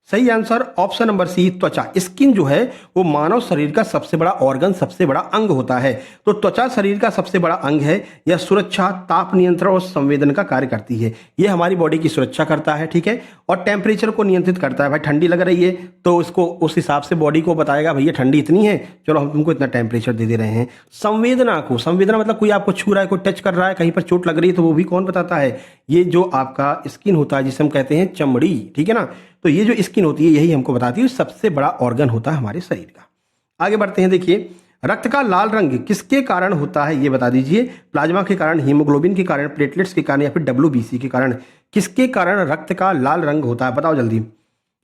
सही आंसर ऑप्शन नंबर सी, त्वचा। स्किन जो है वो मानव शरीर का सबसे बड़ा ऑर्गन, सबसे बड़ा अंग होता है। तो त्वचा शरीर का सबसे बड़ा अंग है। यह सुरक्षा, ताप नियंत्रण और संवेदन का कार्य करती है। ये हमारी बॉडी की सुरक्षा करता है, ठीक है, और टेम्परेचर को नियंत्रित करता है। भाई ठंडी लग रही है तो इसको उस हिसाब से बॉडी को बताएगा भैया ठंडी इतनी है, चलो हम तुमको इतना टेम्परेचर दे रहे हैं। संवेदना को, संवेदना मतलब कोई आपको छू रहा है, कोई टच कर रहा है, कहीं पर चोट लग रही है तो वो भी कौन बताता है, ये जो आपका स्किन होता है जिसे हम कहते हैं चमड़ी, ठीक है ना। तो ये जो स्किन होती है यही हमको बताती है सबसे बड़ा ऑर्गन होता है हमारे शरीर का। आगे बढ़ते हैं। देखिए रक्त का लाल रंग किसके कारण होता है ये बता दीजिए। प्लाज्मा के कारण, हीमोग्लोबिन के कारण, प्लेटलेट्स के कारण या फिर WBC के कारण। किसके कारण रक्त का लाल रंग होता है बताओ जल्दी।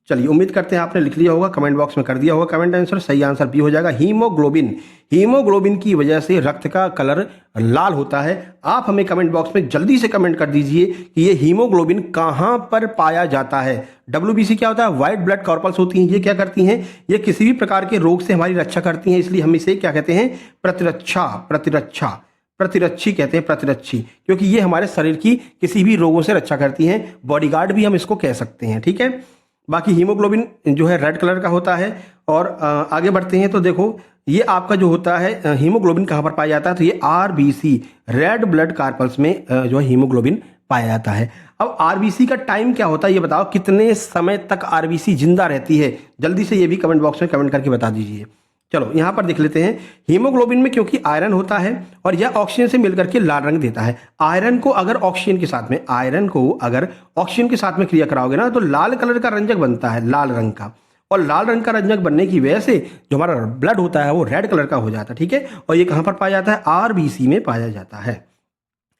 चलिए उम्मीद करते हैं आपने लिख लिया होगा, कमेंट बॉक्स में कर दिया होगा कमेंट आंसर। सही आंसर बी हो जाएगा, हीमोग्लोबिन। हीमोग्लोबिन की वजह से रक्त का कलर लाल होता है। आप हमें कमेंट बॉक्स में जल्दी से कमेंट कर दीजिए कि ये हीमोग्लोबिन कहां पर पाया जाता है। WBC क्या होता है, व्हाइट ब्लड कॉर्पल्स होती हैं। ये क्या करती हैं, ये किसी भी प्रकार के रोग से हमारी रक्षा करती हैं, इसलिए हम इसे क्या कहते हैं, प्रतिरक्षा, प्रतिरक्षा, प्रतिरक्षी कहते हैं, प्रतिरक्षी, क्योंकि ये हमारे शरीर की किसी भी रोगों से रक्षा करती हैं। बॉडीगार्ड भी हम इसको कह सकते हैं, ठीक है। बाकी हीमोग्लोबिन जो है रेड कलर का होता है। और आगे बढ़ते हैं तो देखो ये आपका जो होता है हीमोग्लोबिन कहाँ पर पाया जाता है, तो ये RBC, रेड ब्लड कार्पल्स में जो है हीमोग्लोबिन पाया जाता है। अब RBC का टाइम क्या होता है ये बताओ, कितने समय तक RBC जिंदा रहती है, जल्दी से ये भी कमेंट बॉक्स में कमेंट करके बता दीजिए। चलो यहाँ पर देख लेते हैं। हीमोग्लोबिन में क्योंकि आयरन होता है और यह ऑक्सीजन से मिलकर के लाल रंग देता है। आयरन को अगर ऑक्सीजन के साथ में, आयरन को अगर ऑक्सीजन के साथ में क्रिया कराओगे ना तो लाल कलर का रंजक बनता है, लाल रंग का। और लाल रंग का रंजक बनने की वजह से जो हमारा ब्लड होता है वो रेड कलर का हो जाता है, ठीक है। और ये कहाँ पर पाया जाता है, RBC में पाया जाता है।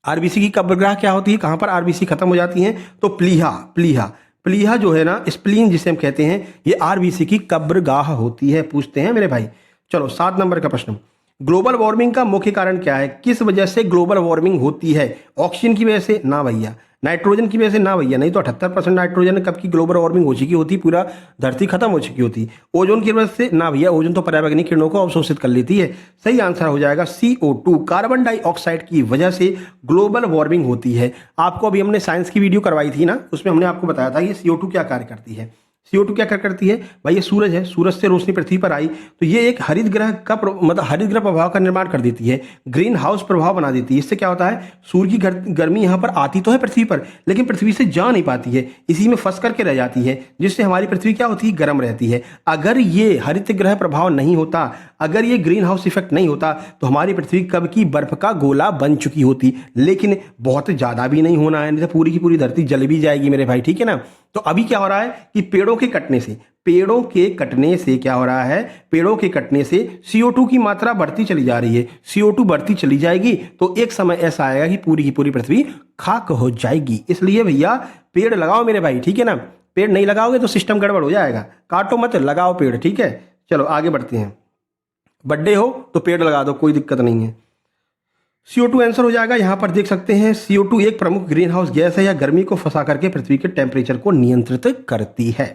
RBC की कब्रगाह क्या होती है, कहाँ पर RBC खत्म हो जाती है, तो प्लीहा, प्लीहा, प्लीहा जो है ना, स्प्लीन जिसे हम कहते हैं, ये RBC की कब्रगाह होती है। पूछते हैं मेरे भाई। चलो 7 नंबर का प्रश्न, ग्लोबल वार्मिंग का मुख्य कारण क्या है, किस वजह से ग्लोबल वार्मिंग होती है। ऑक्सीजन की वजह से ना भैया, नाइट्रोजन की वजह से ना भैया, नहीं तो 78% नाइट्रोजन कब की ग्लोबल वार्मिंग हो चुकी होती, पूरा धरती खत्म हो चुकी होती। ओजोन की वजह से ना भैया, ओजोन तो पराबैंगनी किरणों को अवशोषित कर लेती है। सही आंसर हो जाएगा CO2, कार्बन डाइऑक्साइड की वजह से ग्लोबल वार्मिंग होती है। आपको अभी हमने साइंस की वीडियो करवाई थी ना, उसमें हमने आपको बताया था कि CO2 क्या कार्य करती है। CO2 क्या करती है भाई, ये सूरज है, सूरज से रोशनी पृथ्वी पर आई तो ये एक हरित ग्रह का मतलब हरित ग्रह प्रभाव का निर्माण कर देती है, ग्रीन हाउस प्रभाव बना देती है। इससे क्या होता है, सूर्य की गर्मी यहाँ पर आती तो है पृथ्वी पर, लेकिन पृथ्वी से जा नहीं पाती है, इसी में फंस करके रह जाती है, जिससे हमारी पृथ्वी क्या होती है, गर्म रहती है। अगर ये हरित ग्रह प्रभाव नहीं होता, अगर ये ग्रीन हाउस इफेक्ट नहीं होता तो हमारी पृथ्वी कब की बर्फ का गोला बन चुकी होती। लेकिन बहुत ज़्यादा भी नहीं होना है, नहीं तो पूरी की पूरी धरती जल भी जाएगी मेरे भाई, ठीक है ना। तो अभी क्या हो रहा है कि पेड़ों के कटने से, पेड़ों के कटने से क्या हो रहा है, पेड़ों के कटने से CO2 की मात्रा बढ़ती चली जा रही है। CO2 बढ़ती चली जाएगी तो एक समय ऐसा आएगा कि पूरी की पूरी पृथ्वी खाक हो जाएगी। इसलिए भैया पेड़ लगाओ मेरे भाई, ठीक है ना। पेड़ नहीं लगाओगे तो सिस्टम गड़बड़ हो जाएगा। काटो मत, लगाओ पेड़, ठीक है। चलो आगे बढ़ते हैं। बर्थडे हो तो पेड़ लगा दो, कोई दिक्कत नहीं है। CO2 आंसर हो जाएगा। यहां पर देख सकते हैं CO2 एक प्रमुख ग्रीन हाउस गैस है, या गर्मी को फंसा करके पृथ्वी के टेम्परेचर को नियंत्रित करती है।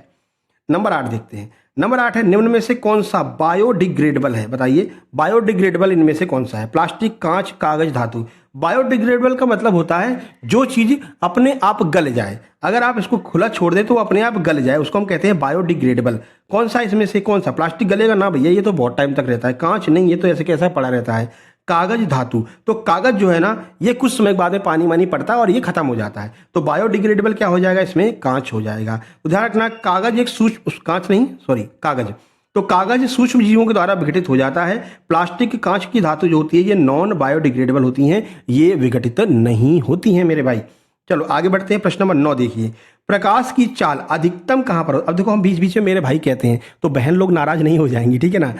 नंबर 8 देखते हैं। नंबर 8 है, निम्न में से कौन सा बायोडिग्रेडेबल है, बताइए। बायोडिग्रेडेबल इनमें से कौन सा है, प्लास्टिक, कांच, कागज, धातु। बायोडिग्रेडेबल का मतलब होता है जो चीज अपने आप गल जाए, अगर आप इसको खुला छोड़ दे तो वो अपने आप गल जाए, उसको हम कहते हैं बायोडिग्रेडेबल। कौन सा इसमें से कौन सा, प्लास्टिक गलेगा ना भैया, ये तो बहुत टाइम तक रहता है। कांच नहीं, ये तो ऐसे कैसा पड़ा रहता है। कागज, धातु, तो कागज जो है ना ये कुछ समय बाद में पानी मानी पड़ता है और ये खत्म हो जाता है। तो बायोडिग्रेडेबल क्या हो जाएगा, इसमें कांच हो जाएगा। तो ध्यान रखना, कागज एक सूक्ष्म, कांच नहीं सॉरी कागज, तो कागज सूक्ष्म जीवों के द्वारा विघटित हो जाता है। प्लास्टिक, कांच की धातु जो होती है ये नॉन बायोडिग्रेडेबल होती हैं, ये विघटित नहीं होती हैं मेरे भाई। चलो आगे बढ़ते हैं। प्रश्न नंबर 9 देखिए। प्रकाश की चाल अधिकतम कहाँ पर हो? अब देखो हम बीच बीच में मेरे भाई कहते हैं तो बहन लोग नाराज नहीं हो जाएंगी, ठीक है ना।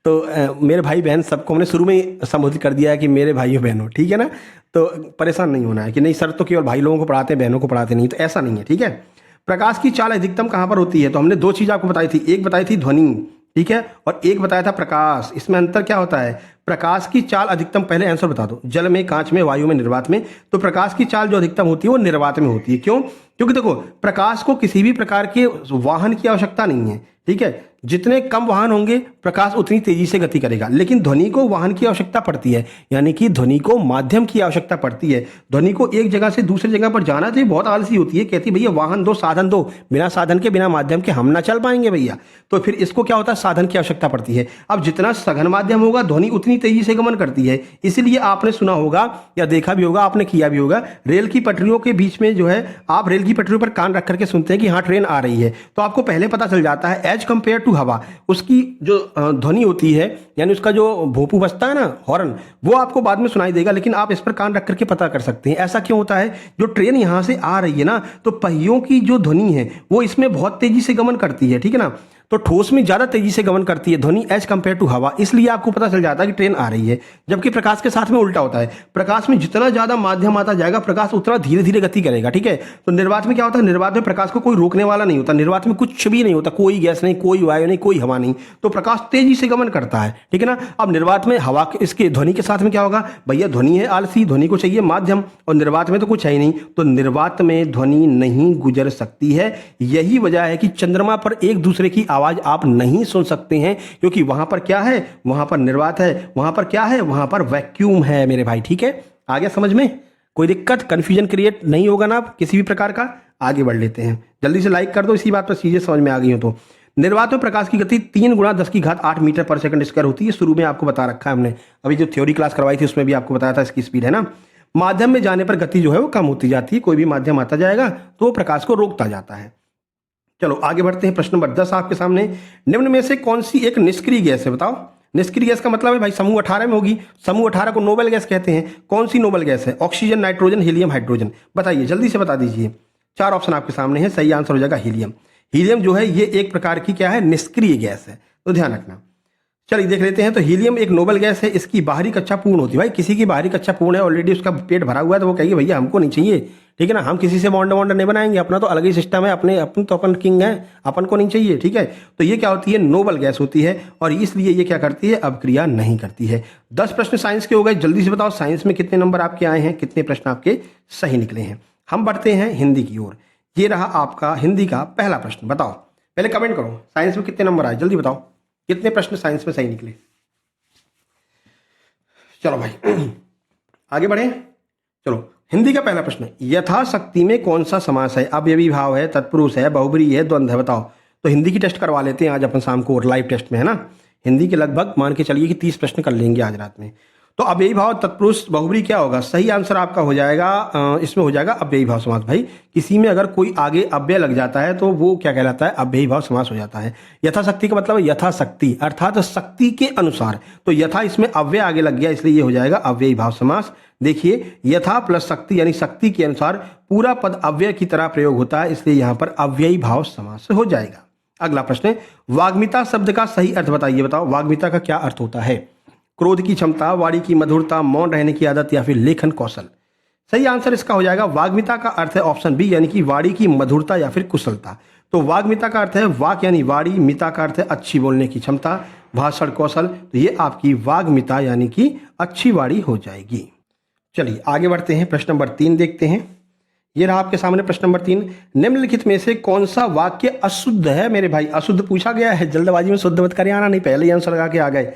तो मेरे भाई बहन सबको हमने शुरू में ही संबोधित कर दिया है कि मेरे भाइयों बहनों, ठीक है ना। तो परेशान नहीं होना है कि नहीं सर तो केवल भाई लोगों को पढ़ाते हैं बहनों को पढ़ाते नहीं, तो ऐसा नहीं है, ठीक है। प्रकाश की चाल अधिकतम कहाँ पर होती है? तो हमने दो चीज़ आपको बताई थी, एक बताई थी ध्वनि, ठीक है, और एक बताया था प्रकाश। इसमें अंतर क्या होता है? प्रकाश की चाल अधिकतम, पहले आंसर बता दो, जल में, कांच में, वायु में, निर्वात में। तो प्रकाश की चाल जो अधिकतम होती है वो निर्वात में होती है। क्यों? क्योंकि देखो प्रकाश को किसी भी प्रकार के वाहन की आवश्यकता नहीं है, ठीक है। जितने कम वाहन होंगे प्रकाश उतनी तेजी से गति करेगा, लेकिन ध्वनि को वाहन की आवश्यकता पड़ती है, यानी कि ध्वनि को माध्यम की आवश्यकता पड़ती है। ध्वनि को एक जगह से दूसरी जगह पर जाना तो ये बहुत आलसी होती है, कहती भैया वाहन दो, साधन दो, बिना साधन के बिना माध्यम के हम ना चल पाएंगे भैया। तो फिर इसको क्या होता है? साधन की आवश्यकता पड़ती है। अब जितना सघन माध्यम होगा ध्वनि उतनी तेजी से गमन करती है। इसलिए आपने सुना होगा या देखा भी होगा, आपने किया भी होगा, रेल की पटरियों के बीच में जो है आप रेल की पटरियों पर कान रख करके सुनते हैं कि हाँ ट्रेन आ रही है, तो आपको पहले पता चल जाता है एज कंपेयर टू हवा उसकी जो ध्वनि होती है, यानी उसका जो भोंपू बजता है ना, हॉर्न, वो आपको बाद में सुनाई देगा, लेकिन आप इस पर कान रख करके पता कर सकते हैं। ऐसा क्यों होता है? जो ट्रेन यहां से आ रही है ना, तो पहियों की जो ध्वनि है वो इसमें बहुत तेजी से गमन करती है, ठीक है ना। तो ठोस में ज्यादा तेजी से गमन करती है ध्वनि एज कंपेयर टू हवा, इसलिए आपको पता चल जाता है कि ट्रेन आ रही है। जबकि प्रकाश के साथ में उल्टा होता है, प्रकाश में जितना ज्यादा माध्यम आता जाएगा प्रकाश उतना धीरे धीरे गति करेगा, ठीक है। तो निर्वात में क्या होता है? निर्वात में प्रकाश को कोई रोकने वाला नहीं होता, निर्वात में कुछ भी नहीं होता, कोई गैस नहीं, कोई वायु नहीं, कोई हवा नहीं, तो प्रकाश तेजी से गमन करता है, ठीक है ना। अब निर्वात में हवा इसके ध्वनि के साथ में क्या होगा? भैया ध्वनि है आलसी, ध्वनि को चाहिए माध्यम, और निर्वात में तो कुछ है ही नहीं, तो निर्वात में ध्वनि नहीं गुजर सकती है। यही वजह है कि चंद्रमा पर एक दूसरे की आवाज आप नहीं सुन सकते हैं, क्योंकि वहां पर क्या है? वहां पर निर्वात है। वहां पर क्या है? वहां पर वैक्यूम है मेरे भाई, ठीक है। आ गया समझ में? कोई दिक्कत, कंफ्यूजन क्रिएट नहीं होगा ना आप किसी भी प्रकार का? आगे बढ़ लेते हैं, जल्दी से लाइक कर दो इसी बात पर चीजें समझ में आ गई हो तो। निर्वात में प्रकाश की गति 3 गुणा 10 की घात 8 मीटर पर सेकंड स्क्वायर होती है। शुरू में आपको बता रखा है हमने, अभी जो थ्योरी क्लास करवाई थी उसमें भी आपको बताया था इसकी स्पीड, है ना। माध्यम में जाने पर गति जो है वो कम होती जाती है, कोई भी माध्यम आता जाएगा तो वो प्रकाश को रोकता जाता है। चलो आगे बढ़ते हैं, प्रश्न नंबर 10 आपके सामने। निम्न में से कौन सी एक निष्क्रिय गैस है? बताओ। निष्क्रिय गैस का मतलब है भाई समूह 18 में होगी, समूह 18 को नोबेल गैस कहते हैं। कौन सी नोबेल गैस है? Oxygen, nitrogen, helium, hydrogen. बताइए, जल्दी से बता दीजिए। 4 ऑप्शन आपके सामने है, सही आंसर हो जाएगा हीलियम। हीलियम जो है ये एक प्रकार की क्या है? निष्क्रिय गैस है, तो ध्यान रखना। चलिए देख लेते हैं। तो हीलियम एक नोबेल गैस है, इसकी बाहरी कक्षा पूर्ण होती है। भाई किसी की बाहरी कक्षा पूर्ण है, ऑलरेडी उसका पेट भरा हुआ है, तो वो कहिए भैया हमको नहीं चाहिए, ठीक है ना। हम किसी से बॉन्ड नहीं बनाएंगे, अपना तो अलग ही सिस्टम है, अपन तो अपन किंग है, अपन को नहीं चाहिए, ठीक है। तो ये क्या होती है? नोबेल गैस होती है, और इसलिए ये क्या करती है? अवक्रिया नहीं करती है। 10 प्रश्न साइंस के हो गए। जल्दी से बताओ साइंस में कितने नंबर आपके आए हैं, कितने प्रश्न आपके सही निकले हैं। हम बढ़ते हैं हिंदी की ओर। ये रहा आपका हिंदी का पहला प्रश्न। बताओ, पहले कमेंट करो साइंस में कितने नंबर आए, जल्दी बताओ कितने प्रश्न साइंस में सही निकले। चलो भाई आगे बढ़े। चलो हिंदी का पहला प्रश्न, यथाशक्ति में कौन सा समास है? अव्ययी भाव है, तत्पुरुष है, बहुब्रीहि है, द्वंद्व है। बताओ। तो हिंदी की टेस्ट करवा लेते हैं आज अपन शाम को, और लाइव टेस्ट में, है ना। हिंदी के लगभग मान के चलिए कि 30 प्रश्न कर लेंगे आज रात में। तो अव्ययी भाव, तत्पुरुष, बहुब्रीहि क्या होगा? सही आंसर आपका हो जाएगा, इसमें हो जाएगा अव्ययी भाव समास। भाई किसी में अगर कोई आगे अव्यय लग जाता है तो वो क्या कहलाता है? अव्ययी भाव समास हो जाता है। यथाशक्ति का मतलब है यथाशक्ति, अर्थात शक्ति के अनुसार। तो यथा इसमें अव्यय आगे लग गया, इसलिए ये हो जाएगा अव्ययी भाव समास। देखिए, यथा प्लस शक्ति यानी शक्ति के अनुसार पूरा पद अव्यय की तरह प्रयोग होता है, इसलिए यहां पर अव्ययी भाव समास हो जाएगा। अगला प्रश्न, वाग्मिता शब्द का सही अर्थ बताइए। बताओ वाग्मिता का क्या अर्थ होता है? क्रोध की क्षमता, वाणी की मधुरता, मौन रहने की आदत, या फिर लेखन कौशल। सही आंसर इसका हो जाएगा वाग्मिता का अर्थ है ऑप्शन बी, यानी कि वाणी की मधुरता या फिर कुशलता। तो वाग्मिता का अर्थ है वाक यानी वाणी, मिता का अर्थ है अच्छी बोलने की क्षमता, भाषण कौशल, तो ये आपकी वाग्मिता यानी कि अच्छी वाणी हो जाएगी। चलिए आगे बढ़ते हैं, प्रश्न नंबर 3 देखते हैं। ये रहा आपके सामने प्रश्न नंबर 3। निम्नलिखित में से कौन सा वाक्य अशुद्ध है? मेरे भाई अशुद्ध पूछा गया है, जल्दबाजी में शुद्ध मत करिए, आना नहीं, पहले ही आंसर लगा के आ गए।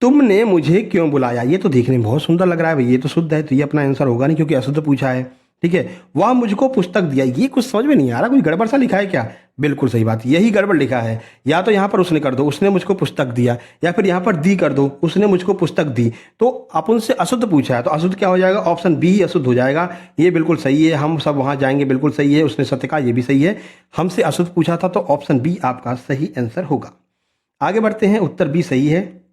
तुमने मुझे क्यों बुलाया? ये तो देखने में बहुत सुंदर लग रहा है भाई, ये तो शुद्ध है, तो ये अपना आंसर होगा नहीं क्योंकि अशुद्ध पूछा है, ठीक है। वह मुझको पुस्तक दिया, ये कुछ समझ में नहीं आ रहा, कोई गड़बड़ सा लिखा है क्या? बिल्कुल सही बात, यही गड़बड़ लिखा है। या तो यहाँ पर उसने कर दो, उसने मुझको पुस्तक दिया, या फिर यहाँ पर दी कर दो, उसने मुझको पुस्तक दी। तो अपन से अशुद्ध पूछा है, तो अशुद्ध क्या हो जाएगा? ऑप्शन बी ही अशुद्ध हो जाएगा। ये बिल्कुल सही है, हम सब वहाँ जाएंगे, बिल्कुल सही है। उसने सत्य कहा, ये भी सही है। हमसे अशुद्ध पूछा था, तो ऑप्शन बी आपका सही आंसर होगा। आगे बढ़ते हैं, उत्तर बी सही है।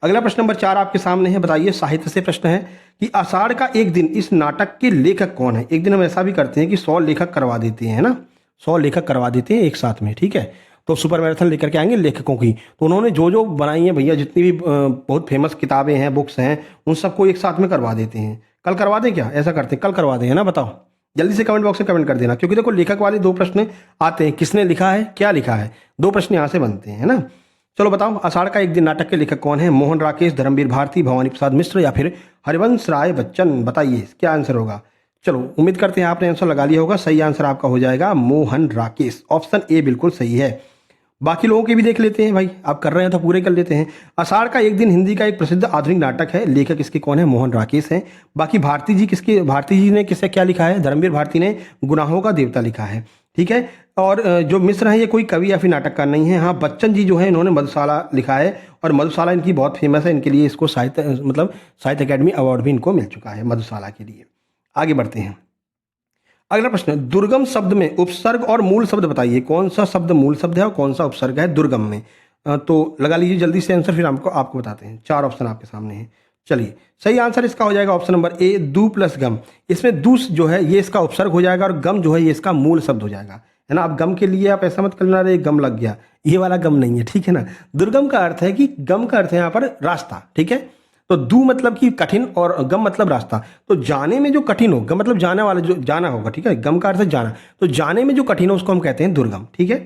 अगला प्रश्न नंबर 4 आपके सामने है। बताइए, साहित्य से प्रश्न है कि आषाढ़ का एक दिन इस नाटक के लेखक कौन है? एक दिन हम ऐसा भी करते हैं कि 100 लेखक करवा देते हैं, ना। 100 लेखक करवा देते हैं एक साथ में, ठीक है। तो सुपर मैराथन लेकर के आएंगे लेखकों की, तो उन्होंने जो जो बनाई हैं भैया, जितनी भी बहुत फेमस किताबें हैं, बुक्स हैं, उन सबको एक साथ में करवा देते हैं। कल करवा दें क्या? ऐसा करते हैं, कल करवा दें, है ना? बताओ जल्दी से कमेंट बॉक्स में कमेंट कर देना, क्योंकि देखो लेखक वाले 2 प्रश्न आते हैं, किसने लिखा है, क्या लिखा है, 2 प्रश्न यहाँ से बनते हैं, है ना। चलो बताओ, आषाढ़ का एक दिन नाटक के लेखक कौन है? मोहन राकेश, धर्मवीर भारती, भवानी प्रसाद मिश्र या फिर हरिवंश राय बच्चन? बताइए क्या आंसर होगा। चलो उम्मीद करते हैं आपने आंसर लगा लिया होगा। सही आंसर आपका हो जाएगा मोहन राकेश, ऑप्शन ए बिल्कुल सही है। बाकी लोगों के भी देख लेते हैं भाई, आप कर रहे हैं तो पूरे कर लेते हैं। आषाढ़ का एक दिन हिंदी का एक प्रसिद्ध आधुनिक नाटक है, लेखक इसके कौन है? मोहन राकेश हैं। बाकी भारती जी ने किससे क्या लिखा है? धर्मवीर भारती ने गुनाहों का देवता लिखा है, ठीक है। और जो मिश्र है ये कोई कवि या फिर नाटककार नहीं है। हाँ, बच्चन जी जो है इन्होंने मधुशाला लिखा है, और मधुशाला इनकी बहुत फेमस है, इनके लिए इसको साहित्य अकेडमी अवार्ड भी इनको मिल चुका है मधुशाला के लिए। आगे बढ़ते हैं, अगला प्रश्न, दुर्गम शब्द में उपसर्ग और मूल शब्द बताइए। कौन सा शब्द मूल शब्द है और कौन सा उपसर्ग है दुर्गम में? तो लगा लीजिए जल्दी से आंसर, फिर आपको बताते हैं। 4 ऑप्शन आपके सामने हैं। चलिए, सही आंसर इसका हो जाएगा ऑप्शन नंबर ए, दू प्लस गम। इसमें दूस जो है ये इसका उपसर्ग हो जाएगा, और गम जो है ये इसका मूल शब्द हो जाएगा, है ना। अब गम के लिए आप ऐसा मत करना रे गम लग गया, ये वाला गम नहीं है, ठीक है ना। दुर्गम का अर्थ है कि, गम का अर्थ है यहाँ पर रास्ता, ठीक है। तो दू मतलब कि कठिन, और गम मतलब रास्ता। तो जाने में जो कठिन हो, गम मतलब जाने वाला, जो जाना होगा, ठीक है। गम का अर्थ है जाना, तो जाने में जो कठिन हो उसको हम कहते हैं दुर्गम, ठीक है।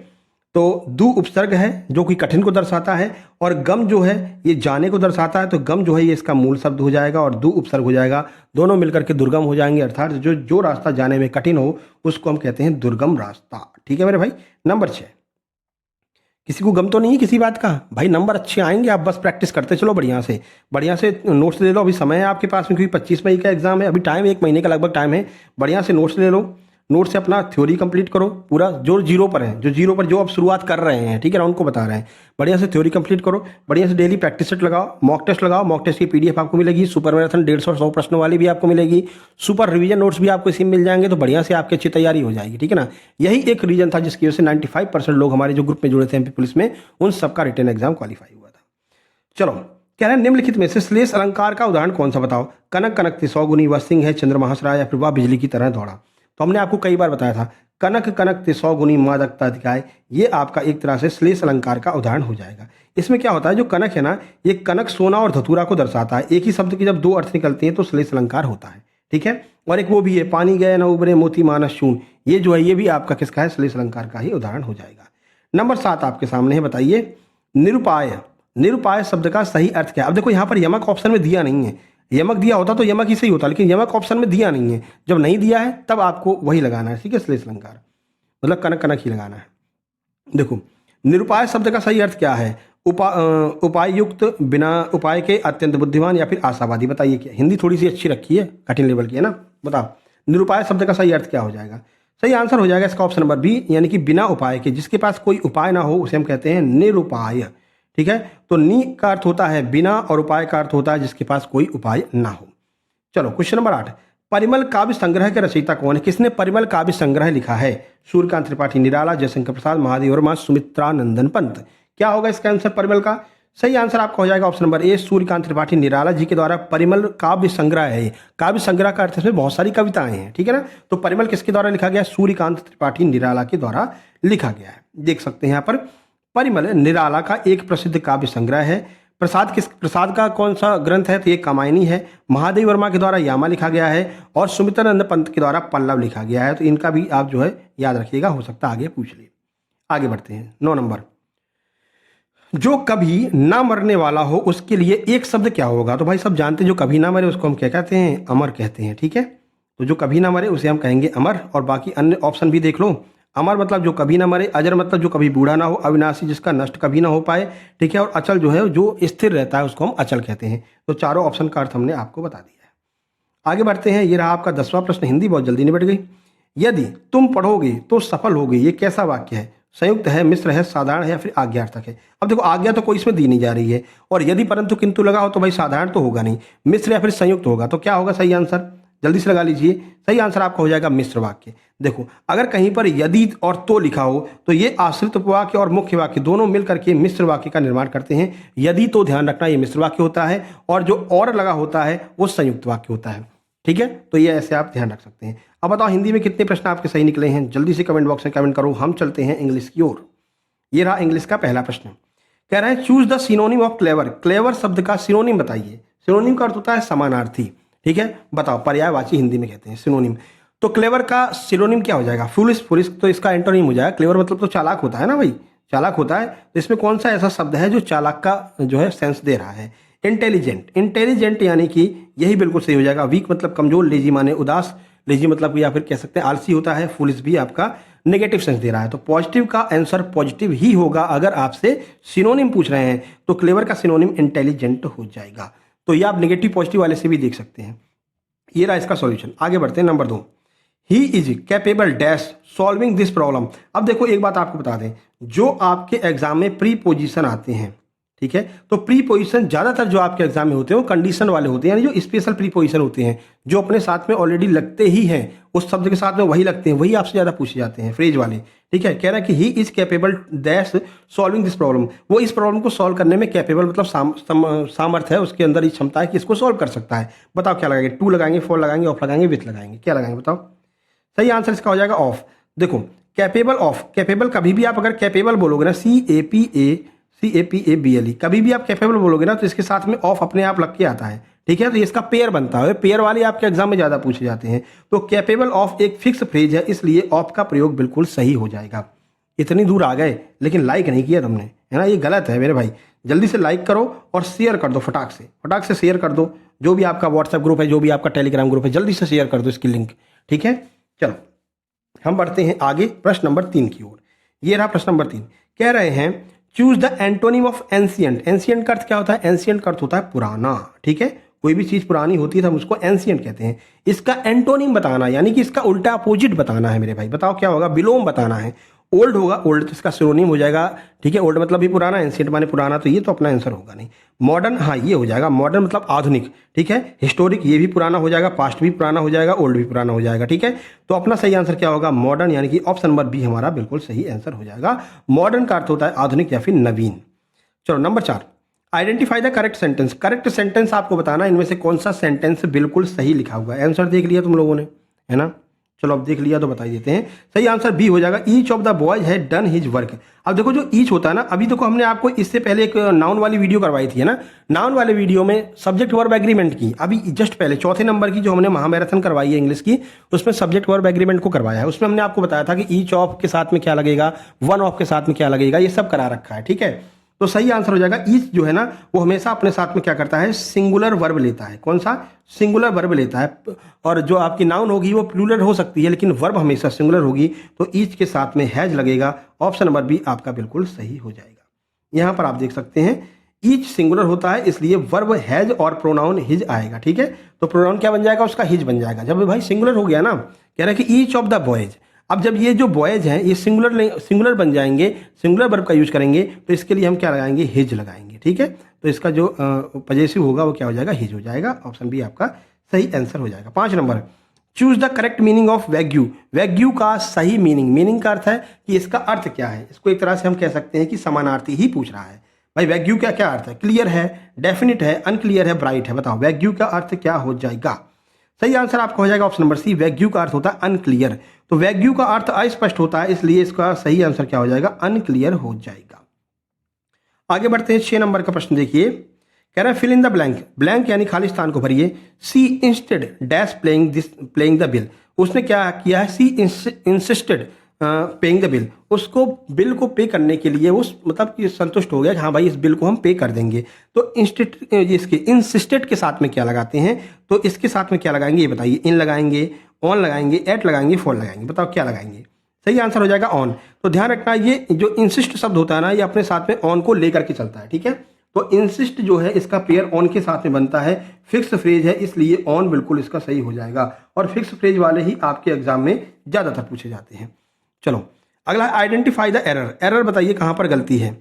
तो दू उपसर्ग है जो कि कठिन को दर्शाता है, और गम जो है ये जाने को दर्शाता है। तो गम जो है ये इसका मूल शब्द हो जाएगा, और दू उपसर्ग हो जाएगा, दोनों मिलकर के दुर्गम हो जाएंगे। अर्थात जो रास्ता जाने में कठिन हो उसको हम कहते हैं दुर्गम रास्ता, ठीक है मेरे भाई। नंबर 6, किसी को गम तो नहीं है किसी बात का भाई, नंबर अच्छे आएंगे, आप बस प्रैक्टिस करते चलो बढ़िया से नोट्स ले लो। अभी समय है आपके पास में, क्योंकि 25 मई का एग्जाम है, अभी टाइम है, 1 महीने का लगभग टाइम है। बढ़िया से नोट्स ले लो, नोट से अपना थ्योरी कंप्लीट करो पूरा। जो जीरो पर जो आप शुरुआत कर रहे हैं, ठीक है ना, उनको बता रहे हैं, बढ़िया से थ्योरी कंप्लीट करो, बढ़िया से डेली प्रैक्टिस सेट लगाओ, मॉक टेस्ट लगाओ। मॉक टेस्ट की पीडीएफ आपको मिलेगी, सुपर मैराथन 150 100 प्रश्नों वाली भी आपको मिलेगी, सुपर रिवीजन नोट्स भी आपको इसी में मिल जाएंगे। तो बढ़िया से आपकी अच्छी तैयारी हो जाएगी, ठीक है ना। यही एक रीजन था जिसकी वजह से 95% लोग हमारे जो ग्रुप में जुड़े थे एमपी पुलिस में, उन सबका रिटन एग्जाम क्वालिफाई हुआ था। चलो, कह रहे हैं निम्नलिखित में से श्लेष अलंकार का उदाहरण कौन सा बताओ। कनक कनक ते 100 गुनी, वह सिंह है चंद्रमास राय, या फिर वह बिजली की तरह दौड़ा। तो हमने आपको कई बार बताया था, कनक कनक ते 100 गुनी मादकता दिखाए, ये आपका एक तरह से श्लेष अलंकार का उदाहरण हो जाएगा। इसमें क्या होता है, जो कनक है ना, ये कनक सोना और धतूरा को दर्शाता है। एक ही शब्द के जब 2 अर्थ निकलते हैं तो श्लेष अलंकार होता है, ठीक है। और एक वो भी है, पानी गए न उबरे मोती मानस शून, ये जो है ये भी आपका किसका है? श्लेष अलंकार का ही उदाहरण हो जाएगा। नंबर 7 आपके सामने है, बताइए निरुपाय। निरुपाय शब्द का सही अर्थ क्या है? अब देखो यहाँ पर यमक ऑप्शन में दिया नहीं है, यमक दिया होता तो यमक ही सही होता, लेकिन यमक ऑप्शन में दिया नहीं है। जब नहीं दिया है तब आपको वही लगाना है, ठीक है, श्लेष अलंकार मतलब कनक कनक ही लगाना है। देखो, निरुपाय शब्द का सही अर्थ क्या है? उपायुक्त, बिना उपाय के, अत्यंत बुद्धिमान, या फिर आशावादी। बताइए क्या? हिंदी थोड़ी सी अच्छी रखी है, कठिन लेवल की है ना। बताओ निरुपाय शब्द का सही अर्थ क्या हो जाएगा? सही आंसर हो जाएगा इसका ऑप्शन नंबर बी, यानी कि बिना उपाय के, जिसके पास कोई उपाय ना हो उसे हम कहते हैं निरुपाय, ठीक है। तो नी का अर्थ होता है बिना, और उपाय का अर्थ होता है जिसके पास कोई उपाय ना हो। चलो क्वेश्चन नंबर 8, परिमल काव्य संग्रह के रचयिता कौन है? किसने परिमल काव्य संग्रह लिखा है? सूर्यकांत त्रिपाठी निराला, जयशंकर प्रसाद, महादेव वर्मा, सुमित्रानंदन पंत। क्या होगा इसका आंसर परिमल का? सही आंसर आपका हो जाएगा option number A, Suryakant Tripathi Nirala ji के द्वारा परिमल काव्य संग्रह है। काव्य संग्रह का अर्थ इसमें बहुत सारी कविताएं हैं, ठीक है ना। तो परिमल किसके द्वारा लिखा गया? सूर्यकांत त्रिपाठी निराला के द्वारा लिखा गया है। देख सकते हैं यहाँ पर, परिमल निराला का एक प्रसिद्ध काव्य संग्रह है। प्रसाद का कौन सा ग्रंथ है? तो ये कामायनी है। महादेव वर्मा के द्वारा यामा लिखा गया है, और सुमित्रानंद पंत के द्वारा पल्लव लिखा गया है। तो इनका भी आप जो है याद रखिएगा, हो सकता है आगे पूछ लिए। आगे बढ़ते हैं, 9 नंबर, जो कभी ना मरने वाला हो उसके लिए एक शब्द क्या होगा? तो भाई सब जानते हैं, जो कभी ना मरे उसको हम क्या कहते हैं? अमर कहते हैं, ठीक है। तो जो कभी ना मरे उसे हम कहेंगे अमर। और बाकी अन्य ऑप्शन भी देख लो। अमर मतलब जो कभी ना मरे, अजर मतलब जो कभी बूढ़ा ना हो, अविनाशी जिसका नष्ट कभी ना हो पाए, ठीक है, और अचल जो है जो स्थिर रहता है उसको हम अचल कहते हैं। तो चारों ऑप्शन का अर्थ हमने आपको बता दिया है। आगे बढ़ते हैं, ये रहा आपका 10वां प्रश्न। हिंदी बहुत जल्दी निपट गई। यदि तुम पढ़ोगे तो सफल होगे, ये कैसा वाक्य है? संयुक्त है, मिश्र है, साधारण है, या फिर आज्ञार्थक है? अब देखो आज्ञा तो कोई इसमें दी नहीं जा रही है, और यदि परंतु किंतु लगा हो तो भाई साधारण तो होगा नहीं, मिश्र या फिर संयुक्त होगा। तो क्या होगा सही आंसर? जल्दी से लगा लीजिए। सही आंसर आपका हो जाएगा मिश्र वाक्य। देखो अगर कहीं पर यदि और तो लिखा हो तो ये आश्रित उपवाक्य और मुख्य वाक्य दोनों मिलकर के मिश्र वाक्य का निर्माण करते हैं। यदि तो ध्यान रखना ये मिश्र वाक्य होता है, और जो और लगा होता है वो संयुक्त वाक्य होता है, ठीक है, तो ये ऐसे आप ध्यान रख सकते हैं। अब बताओ हिंदी में कितने प्रश्न आपके सही निकले हैं, जल्दी से कमेंट बॉक्स में कमेंट करो। हम चलते हैं इंग्लिश की ओर। ये रहा इंग्लिश का पहला प्रश्न। कह रहा है choose the synonym of clever. Clever शब्द का सिनोनिम बताइए। सिनोनिम का अर्थ होता है समानार्थी, ठीक है, बताओ, पर्यायवाची हिंदी में कहते हैं सिनोनिम। तो क्लेवर का सिनोनिम क्या हो जाएगा? फुलिश। फुलिश तो इसका एंटोनिम हो जाएगा। क्लेवर मतलब तो चालाक होता है ना भाई, चालाक होता है। तो इसमें कौन सा ऐसा शब्द है जो चालाक का जो है सेंस दे रहा है? इंटेलिजेंट। इंटेलिजेंट यानी कि यही बिल्कुल सही हो जाएगा। वीक मतलब कमजोर, लेजी माने उदास, लेजी मतलब या फिर कह सकते हैं आलसी होता है, फुलिश भी आपका नेगेटिव सेंस दे रहा है। तो पॉजिटिव का आंसर पॉजिटिव ही होगा। अगर आपसे सिनोनिम पूछ रहे हैं तो क्लेवर का सिनोनिम इंटेलिजेंट हो जाएगा। तो ये आप नेगेटिव पॉजिटिव वाले से भी देख सकते हैं। ये रहा इसका सॉल्यूशन। आगे बढ़ते हैं number 2। He is capable dash solving this problem. अब देखो एक बात आपको बता दें, जो आपके एग्जाम में प्री पोजिशन आते हैं, ठीक है, तो प्री पोजिशन ज़्यादातर जो आपके एग्जाम में होते हैं वो कंडीशन वाले होते हैं, यानी जो स्पेशल प्री पोजिशन होते हैं, जो अपने साथ में ऑलरेडी लगते ही हैं, उस शब्द के साथ में वही लगते हैं, वही आपसे ज़्यादा पूछे जाते हैं, फ्रेज वाले। ठीक है, कह रहा है कि he is capable dash solving this problem. वो इस प्रॉब्लम को सॉल्व करने में कैपेबल मतलब सामर्थ्य है, उसके अंदर ये क्षमता है कि इसको सॉल्व कर सकता है। बताओ क्या लगाएंगे? टू लगाएंगे, फॉर लगाएंगे, ऑफ लगाएंगे, विथ लगाएंगे, क्या लगाएंगे बताओ? सही आंसर इसका हो जाएगा ऑफ। देखो कैपेबल ऑफ, कैपेबल कभी भी आप अगर कैपेबल बोलोगे ना, CAPABLE, कभी भी आप कैपेबल बोलोगे ना तो इसके साथ में ऑफ अपने आप लग के आता है। ठीक है, तो इसका पेयर बनता है, पेयर वाले आपके एग्जाम में ज़्यादा पूछे जाते हैं। तो कैपेबल ऑफ एक फिक्स फ्रेज है, इसलिए ऑफ का प्रयोग बिल्कुल सही हो जाएगा। इतनी दूर आ गए लेकिन लाइक नहीं किया तुमने, है ना, ये गलत है मेरे भाई। जल्दी से लाइक करो और शेयर कर दो, फटाक से शेयर कर दो। जो भी आपका व्हाट्सएप ग्रुप है, जो भी आपका टेलीग्राम ग्रुप है, जल्दी से शेयर कर दो इसकी लिंक। ठीक है, चलो हम बढ़ते हैं आगे प्रश्न नंबर 3 की ओर। ये रहा प्रश्न नंबर 3। कह रहे हैं choose the antonym of ancient. Ancient का अर्थ क्या होता है? एंशियंट का अर्थ होता है पुराना। ठीक है, कोई भी चीज पुरानी होती है तो हम उसको एंशियंट कहते हैं। इसका एंटोनिम बताना, यानी कि इसका उल्टा अपोजिट बताना है मेरे भाई। बताओ क्या होगा? विलोम बताना है। ओल्ड होगा, ओल्ड तो इसका सिनोनिम हो जाएगा। ठीक है, ओल्ड मतलब भी पुराना, एंशियंट माने पुराना, तो ये तो अपना आंसर होगा नहीं। मॉडर्न, हाँ ये हो जाएगा। मॉडर्न मतलब आधुनिक। ठीक है, हिस्टोरिक ये भी पुराना हो जाएगा, पास्ट भी पुराना हो जाएगा, ओल्ड भी पुराना हो जाएगा। ठीक है, तो अपना सही आंसर क्या होगा? मॉडर्न, यानी कि ऑप्शन नंबर बी हमारा बिल्कुल सही आंसर हो जाएगा। मॉडर्न का अर्थ होता है आधुनिक या फिर नवीन। चलो number 4, identify the correct sentence. Correct sentence आपको बताना इनमें से कौन सा सेंटेंस बिल्कुल सही लिखा हुआ है। आंसर देख लिया तुम लोगों ने, है ना? चलो अब देख लिया तो बता देते हैं। सही आंसर बी हो जाएगा, each of the boys had done his work. अब देखो जो ईच होता है ना, अभी देखो हमने आपको इससे पहले एक नाउन वाली वीडियो करवाई थी, है ना? नाउन वाले वीडियो में सब्जेक्ट वर्ब एग्रीमेंट की, अभी जस्ट पहले चौथे नंबर की जो हमने महामैराथन करवाई है इंग्लिश की, उसमें सब्जेक्ट वर्ब एग्रीमेंट को करवाया है। उसमें हमने आपको बताया था कि ईच ऑफ के साथ में क्या लगेगा, वन ऑफ के साथ में क्या लगेगा, ये सब करा रखा है। ठीक है, तो सही आंसर हो जाएगा ईच जो है ना, वो हमेशा अपने साथ में क्या करता है? सिंगुलर वर्ब लेता है। कौन सा? सिंगुलर वर्ब लेता है। और जो आपकी नाउन होगी वो प्लूरल हो सकती है, लेकिन वर्ब हमेशा सिंगुलर होगी। तो ईच के साथ में हैज लगेगा। ऑप्शन नंबर बी आपका बिल्कुल सही हो जाएगा। यहाँ पर आप देख सकते हैं ईच सिंगुलर होता है, इसलिए वर्ब हैज और प्रोनाउन हिज आएगा। ठीक है, तो प्रोनाउन क्या बन जाएगा? उसका हिज बन जाएगा। जब भाई सिंगुलर हो गया ना, कह रहा है कि ईच ऑफ द बॉयज। अब जब ये जो बॉयज हैं ये सिंगुलर बन जाएंगे, सिंगुलर वर्ब का यूज करेंगे, तो इसके लिए हम क्या लगाएंगे? हिज लगाएंगे। ठीक है, तो इसका जो पजेसिव होगा वो क्या हो जाएगा? हिज हो जाएगा। ऑप्शन बी आपका सही आंसर हो जाएगा। 5 number, choose the correct meaning of wagyu. Wagyu का सही मीनिंग का अर्थ है कि इसका अर्थ क्या है। इसको एक तरह से हम कह सकते हैं कि समानार्थी ही पूछ रहा है। भाई वैग्यू का क्या अर्थ है? क्लियर है, डेफिनिट है, अनक्लियर है, ब्राइट है। बताओ वैग्यू का अर्थ क्या हो जाएगा? सही आंसर आपका हो जाएगा ऑप्शन नंबर सी, वैग्यू का अर्थ होता है अनक्लियर। तो वैग्यू का अर्थ अस्पष्ट होता है, इसलिए इसका सही आंसर क्या हो जाएगा? अनक्लियर हो जाएगा। आगे बढ़ते हैं 6 नंबर का प्रश्न देखिए। कह रहा है fill in the blank. Blank यानी खाली स्थान को भरिए। She instead dash playing the bill. उसने क्या किया है? She insisted paying the bill. उसको बिल को पे करने के लिए उस मतलब कि संतुष्ट हो गया कि हाँ भाई इस बिल को हम पे कर देंगे। तो इसके इंसिस्टेड के साथ में क्या लगाते हैं? तो इसके साथ में क्या लगाएंगे ये बताइए। इन लगाएंगे, ऑन लगाएंगे, एट लगाएंगे, फॉर लगाएंगे। बताओ क्या लगाएंगे? सही आंसर हो जाएगा ऑन। तो ध्यान रखना ये जो इंसिस्ट शब्द होता है ना, ये अपने साथ में ऑन को लेकर के चलता है। ठीक है, तो इंसिस्ट जो है इसका पेयर ऑन के साथ में बनता है। फिक्स फ्रेज है, इसलिए ऑन बिल्कुल इसका सही हो जाएगा। और फिक्स फ्रेज वाले ही आपके एग्जाम में ज़्यादातर पूछे जाते हैं। चलो अगला, आइडेंटिफाई द एरर। एरर बताइए कहाँ पर गलती है।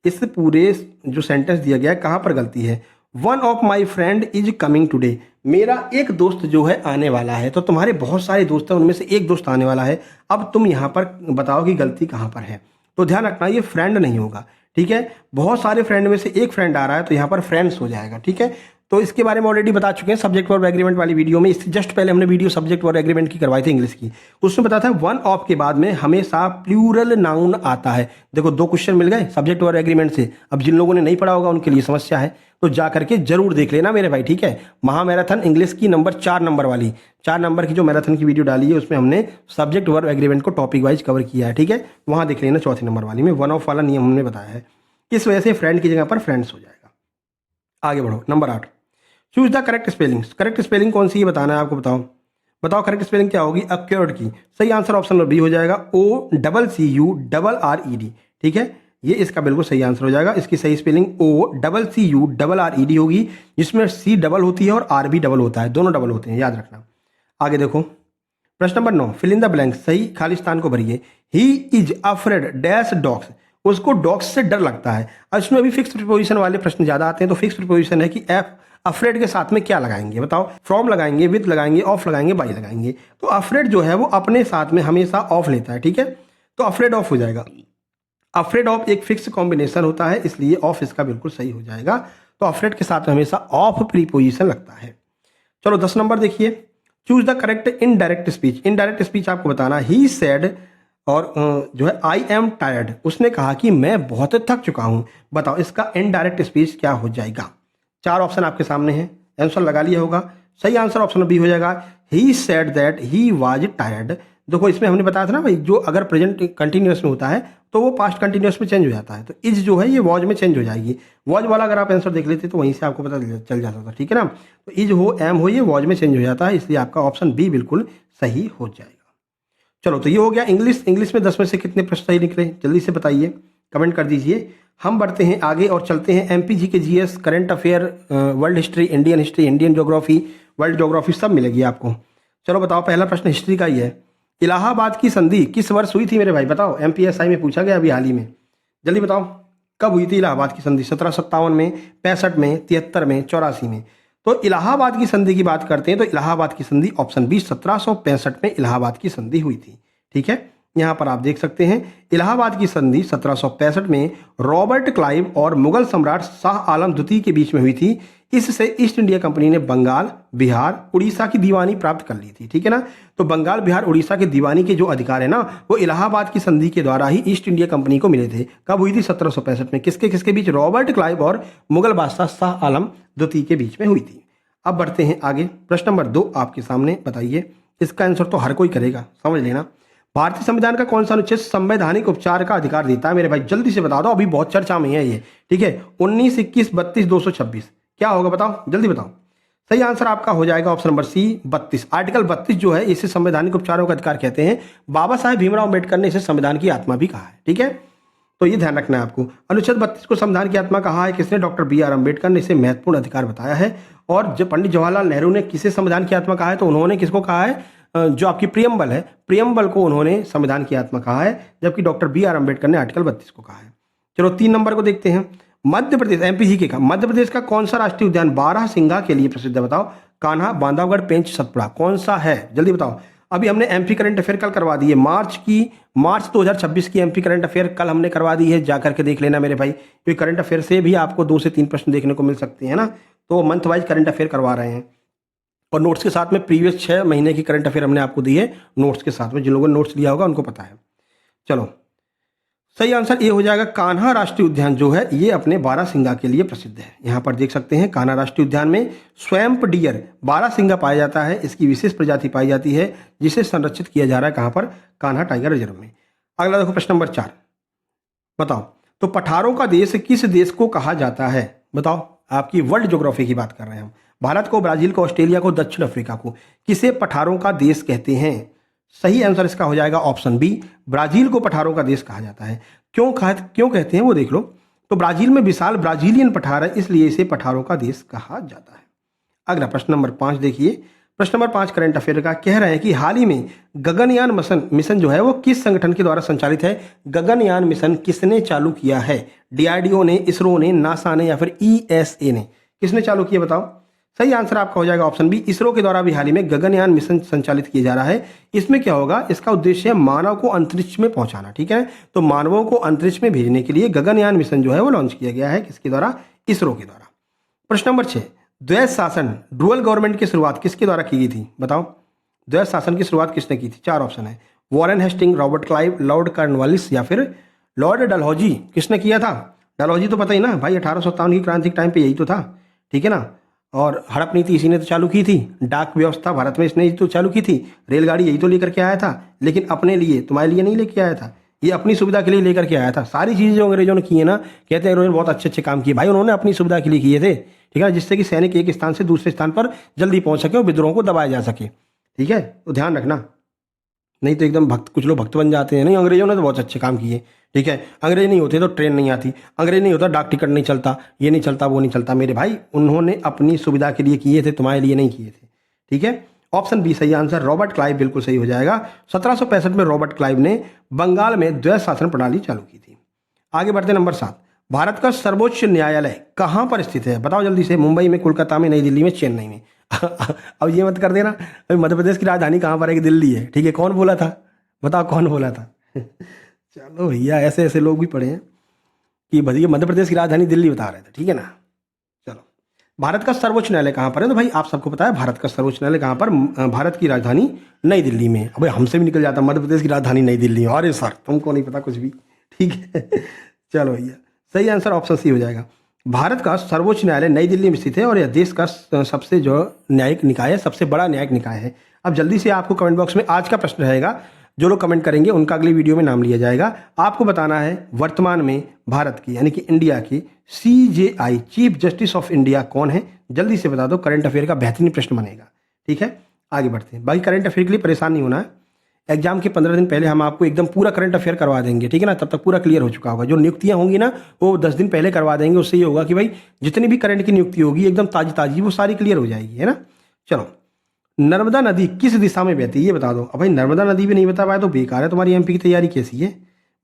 इस पूरे जो सेंटेंस दिया गया है कहाँ पर गलती है? One of my friend is coming today. मेरा एक दोस्त जो है आने वाला है। तो तुम्हारे बहुत सारे दोस्त हैं, उनमें से एक दोस्त आने वाला है। अब तुम यहाँ पर बताओ कि गलती कहाँ पर है। तो ध्यान रखना ये फ्रेंड नहीं होगा। ठीक है, बहुत सारे फ्रेंड में से एक फ्रेंड आ रहा है, तो यहाँ पर फ्रेंड्स हो जाएगा। ठीक है, तो इसके बारे में ऑलरेडी बता चुके हैं सब्जेक्ट वर्ब एग्रीमेंट वाली वीडियो में। इससे जस्ट पहले हमने वीडियो सब्जेक्ट वर्ब एग्रीमेंट की करवाई थी इंग्लिश की, उसमें बताया था वन ऑफ के बाद में हमेशा प्लूरल नाउन आता है। देखो 2 क्वेश्चन मिल गए सब्जेक्ट वर्ब एग्रीमेंट से। अब जिन लोगों ने नहीं पढ़ा होगा उनके लिए समस्या है, तो जा करके जरूर देख लेना मेरे भाई, ठीक है। महामैराथन इंग्लिश की नंबर 4 नंबर वाली 4 नंबर की जो मैराथन की वीडियो डाली है उसमें हमने सब्जेक्ट वर्ब एग्रीमेंट को टॉपिक वाइज कवर किया है, ठीक है। वहां देख लेना 4 नंबर वाली में वन ऑफ वाला नियम हमने बताया है। इस वजह से फ्रेंड की जगह पर फ्रेंड्स हो जाएगा। आगे बढ़ो, number 8, choose the correct spelling. Correct spelling कौन सी है बताना है आपको, बताओ करेक्ट स्पेलिंग क्या होगी। अक्योर्ड की सही आंसर ऑप्शन नंबर बी हो जाएगा, OCCURRED, ठीक है। ये इसका बिल्कुल सही आंसर हो जाएगा। इसकी सही स्पेलिंग OCCURRED होगी, जिसमें C डबल होती है और R भी डबल होता है, दोनों डबल होते हैं, याद रखना। आगे देखो प्रश्न number 9, fill in the blank, सही खाली स्थान को भरिए। He is afraid dash dogs, उसको डॉग्स से डर लगता है। इसमें अभी फिक्स प्रीपोजिशन वाले प्रश्न ज्यादा आते हैं, तो फिक्स प्रीपोजिशन है कि अफ्रेड के साथ में क्या लगाएंगे बताओ। फ्रॉम लगाएंगे, विद लगाएंगे, ऑफ लगाएंगे, बाई लगाएंगे। तो अफ्रेड जो है वो अपने साथ में हमेशा ऑफ लेता है, ठीक है। तो अफ्रेड ऑफ हो जाएगा। अफ्रेड ऑफ एक फिक्स कॉम्बिनेशन होता है, इसलिए ऑफ इसका बिल्कुल सही हो जाएगा। तो अफ्रेड के साथ में हमेशा ऑफ प्रीपोजिशन लगता है। चलो 10 नंबर देखिए, choose the correct indirect speech. Indirect speech आपको बताना, ही सेड और जो है आई एम टायर्ड, उसने कहा कि मैं बहुत थक चुका हूं। बताओ इसका इनडायरेक्ट स्पीच क्या हो जाएगा। 4 ऑप्शन आपके सामने हैं, आंसर लगा लिया होगा। सही आंसर ऑप्शन बी हो जाएगा, he said that he was tired. देखो इसमें हमने बताया था ना भाई, जो अगर प्रेजेंट कंटिन्यूअस में होता है तो वो पास्ट कंटिन्यूअस में चेंज हो जाता है। तो इज जो है ये वॉज में चेंज हो जाएगी। वॉज वाला अगर आप आंसर देख लेते तो वहीं से आपको पता चल जाता था, ठीक है ना। तो इज हो, एम हो, ये वॉज में चेंज हो जाता है, इसलिए आपका ऑप्शन बी बिल्कुल सही हो जाएगा। चलो तो ये हो गया इंग्लिश। इंग्लिश में 10 में से कितने प्रश्न सही निकले जल्दी से बताइए, कमेंट कर दीजिए। हम बढ़ते हैं आगे और चलते हैं एमपीजी के GS, current affair, world history, Indian geography, world geography सब मिलेगी आपको। चलो बताओ, पहला प्रश्न हिस्ट्री का ही है। इलाहाबाद की संधि किस वर्ष हुई थी मेरे भाई, बताओ। एमपीएसआई में पूछा गया अभी हाल ही में, जल्दी बताओ कब हुई थी इलाहाबाद की संधि। 1757 में, 65 में, 73 में, 84 में। तो इलाहाबाद की संधि की बात करते हैं तो इलाहाबाद की संधि ऑप्शन बी 1765 में इलाहाबाद की संधि हुई थी, ठीक है। यहां पर आप देख सकते हैं इलाहाबाद की संधि 1765 में रॉबर्ट क्लाइव और मुगल सम्राट शाह आलम द्वितीय के बीच में हुई थी। इससे ईस्ट इंडिया कंपनी ने बंगाल, बिहार, उड़ीसा की दीवानी प्राप्त कर ली थी, ठीक है ना। तो बंगाल, बिहार, उड़ीसा के दीवानी के जो अधिकार है ना, वो इलाहाबाद की संधि के द्वारा ही ईस्ट इंडिया कंपनी को मिले थे। कब हुई थी, 1765 में। किसके किसके बीच, रॉबर्ट क्लाइव और मुगल बादशाह शाह आलम द्वितीय के बीच में हुई थी। अब बढ़ते हैं आगे, प्रश्न नंबर 2 आपके सामने, बताइए। इसका आंसर तो हर कोई करेगा, समझ लेना। भारतीय संविधान का कौन सा अनुच्छेद संवैधानिक उपचार का अधिकार देता है मेरे भाई, जल्दी से बता दो, अभी बहुत चर्चा में है ये, ठीक है। 19, 21, 32, 226 क्या होगा बताओ, जल्दी बताओ। सही आंसर आपका हो जाएगा ऑप्शन नंबर सी 32। आर्टिकल 32 जो है इसे संवैधानिक उपचारों का अधिकार कहते हैं। बाबा साहेब भीमराव अम्बेडकर ने इसे संविधान की आत्मा भी कहा है, ठीक है। तो ये ध्यान रखना है आपको। अनुच्छेद 32 को संविधान की आत्मा कहा है किसने, डॉक्टर BR अम्बेडकर ने इसे महत्वपूर्ण अधिकार बताया है। और जब पंडित जवाहरलाल नेहरू ने किसे संविधान की आत्मा कहा है, तो उन्होंने किसको कहा है, जो आपकी प्रियम्बल है, प्रियम्बल को उन्होंने संविधान की आत्मा कहा है, जबकि डॉक्टर BR अम्बेडकर ने आर्टिकल 32 को कहा है। चलो 3 नंबर को देखते हैं। मध्य प्रदेश, एमपीजी का मध्य प्रदेश का कौन सा राष्ट्रीय उद्यान बारहसिंगा के लिए प्रसिद्ध है, बताओ। कान्हा, बांधवगढ़, पेंच, सतपुड़ा, कौन सा है, जल्दी बताओ। अभी हमने एमपी करंट अफेयर कल करवा दी है, मार्च 2026 की एमपी करंट अफेयर कल हमने करवा दी है, जाकर के देख लेना मेरे भाई। क्योंकि करंट अफेयर से भी आपको 2 से 3 प्रश्न देखने को मिल सकते हैं ना, तो मंथ वाइज करंट अफेयर करवा रहे हैं। और नोट्स के साथ में प्रीवियस 6 महीने की करंट अफेयर हमने आपको दी है नोट्स के साथ में, जिन लोगों ने नोट्स लिया होगा उनको पता है। चलो सही आंसर ये हो जाएगा, कान्हा राष्ट्रीय उद्यान जो है ये अपने बारहसिंगा के लिए प्रसिद्ध है। यहाँ पर देख सकते हैं कान्हा राष्ट्रीय उद्यान में स्वैम्प डियर बारहसिंगा पाया जाता है। इसकी विशेष प्रजाति पाई जाती है जिसे संरक्षित किया जा रहा है कहाँ पर, कान्हा टाइगर रिजर्व में। अगला देखो प्रश्न नंबर 4, बताओ। तो पठारों का देश किस देश को कहा जाता है, बताओ। आपकी वर्ल्ड ज्योग्राफी की बात कर रहे हैं हम। भारत को, ब्राजील को, ऑस्ट्रेलिया को, दक्षिण अफ्रीका को किसे पठारों का देश कहते हैं। सही आंसर इसका हो जाएगा ऑप्शन बी, ब्राजील को पठारों का देश कहा जाता है। क्यों कहते हैं वो देख लो। तो ब्राजील में विशाल ब्राजीलियन पठार है, इसलिए इसे पठारों का देश कहा जाता है। अगला प्रश्न नंबर 5 देखिए। प्रश्न नंबर 5 करंट अफेयर का कह रहे हैं कि हाल ही में गगनयान मिशन जो है वो किस संगठन के द्वारा संचालित है। गगनयान मिशन किसने चालू किया है, DRDO ने, इसरो ने, नासा ने या फिर ESA ने, किसने चालू किया बताओ। सही आंसर आपका हो जाएगा ऑप्शन बी, इसरो के द्वारा भी हाल ही में गगनयान मिशन संचालित किया जा रहा है। इसमें क्या होगा, इसका उद्देश्य है मानव को अंतरिक्ष में पहुंचाना, ठीक है। तो मानवों को अंतरिक्ष में भेजने के लिए गगनयान मिशन जो है वो लॉन्च किया गया है, किसके द्वारा, इसरो के द्वारा। प्रश्न नंबर 6, द्वैध शासन ड्यूअल गवर्नमेंट की शुरुआत किसके द्वारा की गई थी, बताओ। द्वैध शासन की शुरुआत किसने की थी? 4 ऑप्शन है, Warren Hastings, Robert Clive, Lord Cornwallis या फिर लॉर्ड डलहौजी। किसने किया था? डलहौजी तो पता ही ना भाई, 1857 की क्रांति के टाइम पे यही तो था, ठीक है ना। और हड़प नीति इसी ने तो चालू की थी, डाक व्यवस्था भारत में इसने ही तो चालू की थी, रेलगाड़ी यही तो लेकर के आया था, लेकिन अपने लिए, तुम्हारे लिए नहीं लेके आया था, ये अपनी सुविधा के लिए लेकर के आया था। सारी चीज़ें जो अंग्रेजों ने की है ना, कहते हैं अंग्रेजों ने बहुत अच्छे अच्छे काम किए भाई, उन्होंने अपनी सुविधा के लिए किए थे, ठीक है, जिससे कि सैनिक एक स्थान से दूसरे स्थान पर जल्दी पहुंच सके और विद्रोह को दबाया जा सके, ठीक है, तो ध्यान रखना, नहीं तो एकदम भक्त, कुछ लोग भक्त बन जाते हैं। नहीं, अंग्रेजों ने तो बहुत अच्छे काम किए, ठीक है। अंग्रेज नहीं होते तो ट्रेन नहीं आती, अंग्रेज नहीं होता डाक टिकट नहीं चलता, ये नहीं चलता, वो नहीं चलता मेरे भाई, उन्होंने अपनी सुविधा के लिए किए थे, तुम्हारे लिए नहीं किए थे, ठीक है। ऑप्शन बी सही आंसर, रॉबर्ट क्लाइव बिल्कुल सही हो जाएगा। 1765 में रॉबर्ट क्लाइव ने बंगाल में द्वैध शासन प्रणाली चालू की थी। आगे बढ़ते नंबर 7, भारत का सर्वोच्च न्यायालय कहाँ पर स्थित है, बताओ जल्दी से। मुंबई में, कोलकाता में, नई दिल्ली में, चेन्नई में। अब ये मत कर देना अभी मध्य प्रदेश की राजधानी कहाँ पर है कि दिल्ली है, ठीक है, कौन बोला था, बताओ कौन बोला था। चलो भैया, ऐसे ऐसे लोग भी पढ़े हैं कि भैया मध्य प्रदेश की राजधानी दिल्ली बता रहे थे, ठीक है ना। चलो, भारत का सर्वोच्च न्यायालय कहाँ पर है, तो भाई आप सबको पता है भारत का सर्वोच्च न्यायालय कहाँ पर, भारत की राजधानी नई दिल्ली में। अब हमसे भी निकल जाता मध्य प्रदेश की राजधानी नई दिल्ली, अरे सर तुमको नहीं पता कुछ भी, ठीक है। चलो भैया, सही आंसर ऑप्शन सी हो जाएगा। भारत का सर्वोच्च न्यायालय नई दिल्ली में स्थित है और यह देश का सबसे जो न्यायिक निकाय है, सबसे बड़ा न्यायिक निकाय है। अब जल्दी से आपको कमेंट बॉक्स में आज का प्रश्न रहेगा, जो लोग कमेंट करेंगे उनका अगली वीडियो में नाम लिया जाएगा। आपको बताना है वर्तमान में भारत की यानी कि इंडिया की CJI chief justice of India कौन है, जल्दी से बता दो। करंट अफेयर का बेहतरीन प्रश्न बनेगा, ठीक है। आगे बढ़ते हैं, बाकी करंट अफेयर के लिए परेशान नहीं होना है, एग्जाम के 15 दिन पहले हम आपको एकदम पूरा करंट अफेयर करवा देंगे, ठीक है ना, तब तक पूरा क्लियर हो चुका होगा। जो नियुक्तियां होंगी ना वो 10 दिन पहले करवा देंगे, उससे ये होगा कि भाई जितनी भी करंट की नियुक्ति होगी एकदम ताजी ताजी वो सारी क्लियर हो जाएगी, है ना। चलो, नर्मदा नदी किस दिशा में बहती है ये बता दो। अब भाई नर्मदा नदी भी नहीं बता पाए तो बेकार है, तुम्हारी MP की तैयारी कैसी है,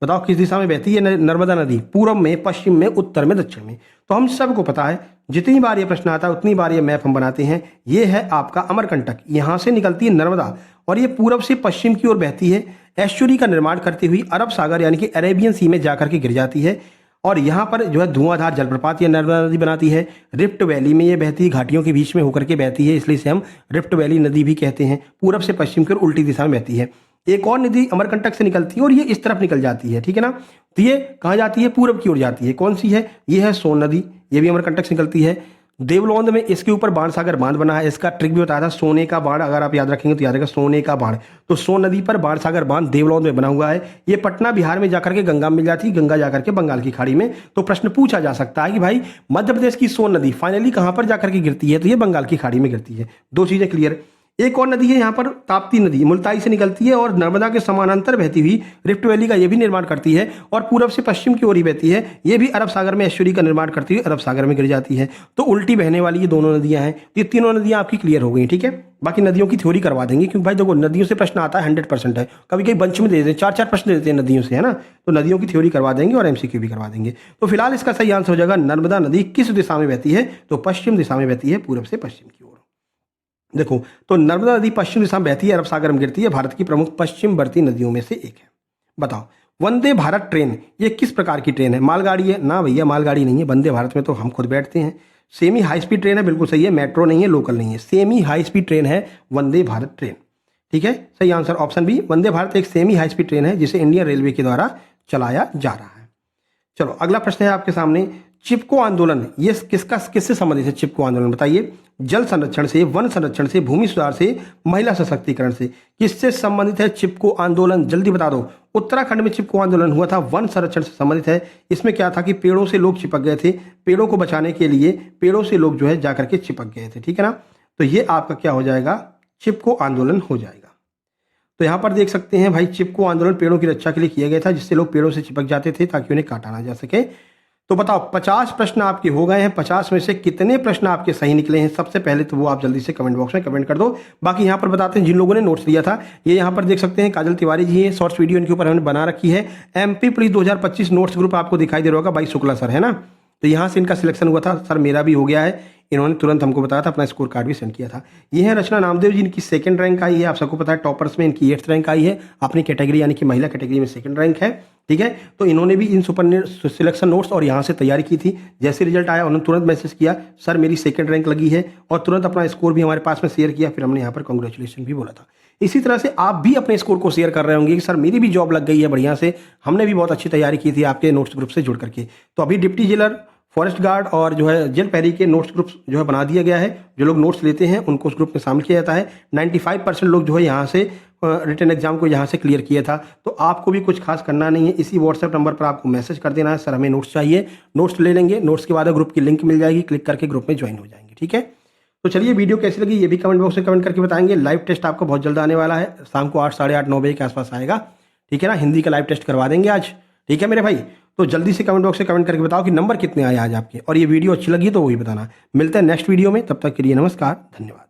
बताओ किस दिशा में बहती है नर्मदा नदी, पूर्व में, पश्चिम में, उत्तर में, दक्षिण में। तो हम सबको पता है, जितनी बार ये प्रश्न आता है उतनी बार ये मैप हम बनाते हैं। ये है आपका अमरकंटक, यहाँ से निकलती है नर्मदा और ये पूर्व से पश्चिम की ओर बहती है, एस्चुरी का निर्माण करती हुई अरब सागर यानी कि अरेबियन सी में जाकर के गिर जाती है और यहाँ पर जो है धुआंधार जलप्रपात ये नर्मदा नदी बनाती है। रिफ्ट वैली में ये बहती है, घाटियों के बीच में होकर के बहती है, इसलिए इसे हम रिफ्ट वैली नदी भी कहते हैं। पूरब से पश्चिम की ओर उल्टी दिशा में बहती है। एक और नदी अमरकंटक से निकलती है और ये इस तरफ निकल जाती है, ठीक है ना। तो ये कहाँ जाती है, पूरब की ओर जाती है। कौन सी है, ये है सोन नदी, ये भी अमरकंटक से निकलती है। देवलोंद में इसके ऊपर बाणसागर बांध बना है, इसका ट्रिक भी बताया था, सोने का बाण, अगर आप याद रखेंगे तो याद रखेगा सोने का बाण। तो सोन नदी पर बाणसागर बांध देवलोंद में बना हुआ है। ये पटना बिहार में जाकर के गंगा में मिल जाती है, गंगा जाकर के बंगाल की खाड़ी में। तो प्रश्न पूछा जा सकता है कि भाई मध्य प्रदेश की सोन नदी फाइनली कहां पर जाकर के गिरती है, तो ये बंगाल की खाड़ी में गिरती है। दो चीजें क्लियर। एक और नदी है यहाँ पर ताप्ती नदी, मुल्ताई से निकलती है और नर्मदा के समानांतर बहती हुई रिफ्ट वैली का ये भी निर्माण करती है और पूरब से पश्चिम की ओर ही बहती है। ये भी अरब सागर में एस्चुरी का निर्माण करती हुई अरब सागर में गिर जाती है। तो उल्टी बहने वाली ये दोनों नदियां हैं। तो ये तीनों नदियां आपकी क्लियर हो गई, ठीक है। बाकी नदियों की थ्योरी करवा देंगे, क्योंकि भाई देखो नदियों से प्रश्न आता है 100% है। कभी कभी बंच में दे देते हैं, 4-4 प्रश्न देते हैं नदियों से, है ना। तो नदियों की थ्योरी करवा देंगे और MCQ भी करवा देंगे। तो फिलहाल इसका सही आंसर हो जाएगा नर्मदा नदी किस दिशा में बहती है, तो पश्चिम दिशा में बहती है, पूरब से पश्चिम की ओर। देखो, तो नर्मदा नदी पश्चिम दिशा में बहती है, अरब सागर में गिरती है, भारत की प्रमुख पश्चिम वर्ती नदियों में से एक है। बताओ, वंदे भारत ट्रेन ये किस प्रकार की ट्रेन है, मालगाड़ी है ना भैया, मालगाड़ी नहीं है। वंदे भारत में तो हम खुद बैठते हैं। सेमी हाई स्पीड ट्रेन है, बिल्कुल सही है, मेट्रो नहीं है, लोकल नहीं है, सेमी हाई स्पीड ट्रेन है वंदे भारत ट्रेन, ठीक है। सही answer option B, Vande Bharat एक सेमी हाई स्पीड ट्रेन है जिसे इंडियन रेलवे के द्वारा चलाया जा रहा है। चलो, अगला प्रश्न है आपके सामने, चिपको आंदोलन ये किससे संबंधित है। चिपको आंदोलन बताइए, जल संरक्षण से, वन संरक्षण से, भूमि सुधार से, महिला सशक्तिकरण से, किससे संबंधित है चिपको आंदोलन, जल्दी बता दो। उत्तराखंड में चिपको आंदोलन हुआ था, वन संरक्षण से संबंधित है। इसमें क्या था कि पेड़ों से लोग चिपक गए थे, पेड़ों को बचाने के लिए पेड़ों से लोग जो है जाकर के चिपक गए थे, ठीक है ना। तो ये आपका क्या हो जाएगा, चिपको आंदोलन हो जाएगा। तो यहाँ पर देख सकते हैं भाई, चिपको आंदोलन पेड़ों की रक्षा के लिए किया गया था, जिससे लोग पेड़ों से चिपक जाते थे ताकि उन्हें काटा ना जा सके। तो बताओ 50 प्रश्न आपके हो गए हैं, 50 में से कितने प्रश्न आपके सही निकले हैं, सबसे पहले तो वो आप जल्दी से कमेंट बॉक्स में कमेंट कर दो। बाकी यहाँ पर बताते हैं जिन लोगों ने नोट्स दिया था, ये यहाँ पर देख सकते हैं काजल तिवारी जी है, शॉर्ट्स वीडियो इनके ऊपर हमने बना रखी है। MP पुलिस 2025 नोट्स ग्रुप आपको दिखाई दे रहा होगा, भाई शुक्ला सर, है ना। तो यहाँ से इनका सिलेक्शन हुआ था, सर मेरा भी हो गया है। इन्होंने तुरंत हमको बताया था, अपना स्कोर कार्ड भी सेंड किया था। ये है रचना नामदेव जी, इनकी सेकंड रैंक आई है। आप सबको पता है टॉपर्स में इनकी 8th रैंक आई है, अपनी कैटेगरी यानी कि महिला कैटेगरी में सेकंड रैंक है। ठीक है, तो इन्होंने भी इन सुपर सिलेक्शन नोट्स और यहाँ से तैयारी की थी। जैसे रिजल्ट आया उन्होंने तुरंत मैसेज किया, सर मेरी सेकंड रैंक लगी है, और तुरंत अपना स्कोर भी हमारे पास में शेयर किया। फिर हमने यहाँ पर कॉन्ग्रेचुलेशन भी बोला था। इसी तरह से आप भी अपने स्कोर को शेयर कर रहे होंगे कि सर मेरी भी जॉब लग गई है बढ़िया से, हमने भी बहुत अच्छी तैयारी की थी आपके नोट्स ग्रुप से जुड़ करके। तो अभी डिप्टी जेलर, फॉरेस्ट गार्ड और जो है जेल पैरी के नोट्स ग्रुप जो है बना दिया गया है। जो लोग नोट्स लेते हैं उनको उस ग्रुप में शामिल किया जाता है। 95% लोग जो है यहाँ से रिटन एग्जाम को यहाँ से क्लियर किया था। तो आपको भी कुछ खास करना नहीं है, इसी व्हाट्सएप नंबर पर आपको मैसेज कर देना है, सर हमें नोट्स चाहिए, नोट्स ले लेंगे। नोट्स के बाद ग्रुप की लिंक मिल जाएगी, क्लिक करके ग्रुप में ज्वाइन हो जाएंगे। ठीक है, तो चलिए वीडियो कैसी लगी ये भी कमेंट बॉक्स में कमेंट करके बताएंगे। लाइव टेस्ट आपको बहुत जल्द आने वाला है, शाम को 8, साढ़े 8, 9 बजे के आसपास आएगा। ठीक है ना, हिंदी का लाइव टेस्ट करवा देंगे आज। ठीक है मेरे भाई, तो जल्दी से कमेंट बॉक्स में कमेंट करके बताओ कि नंबर कितने आए आज आपके, और ये वीडियो अच्छी लगी तो वही बताना। मिलते हैं नेक्स्ट वीडियो में, तब तक के लिए नमस्कार, धन्यवाद।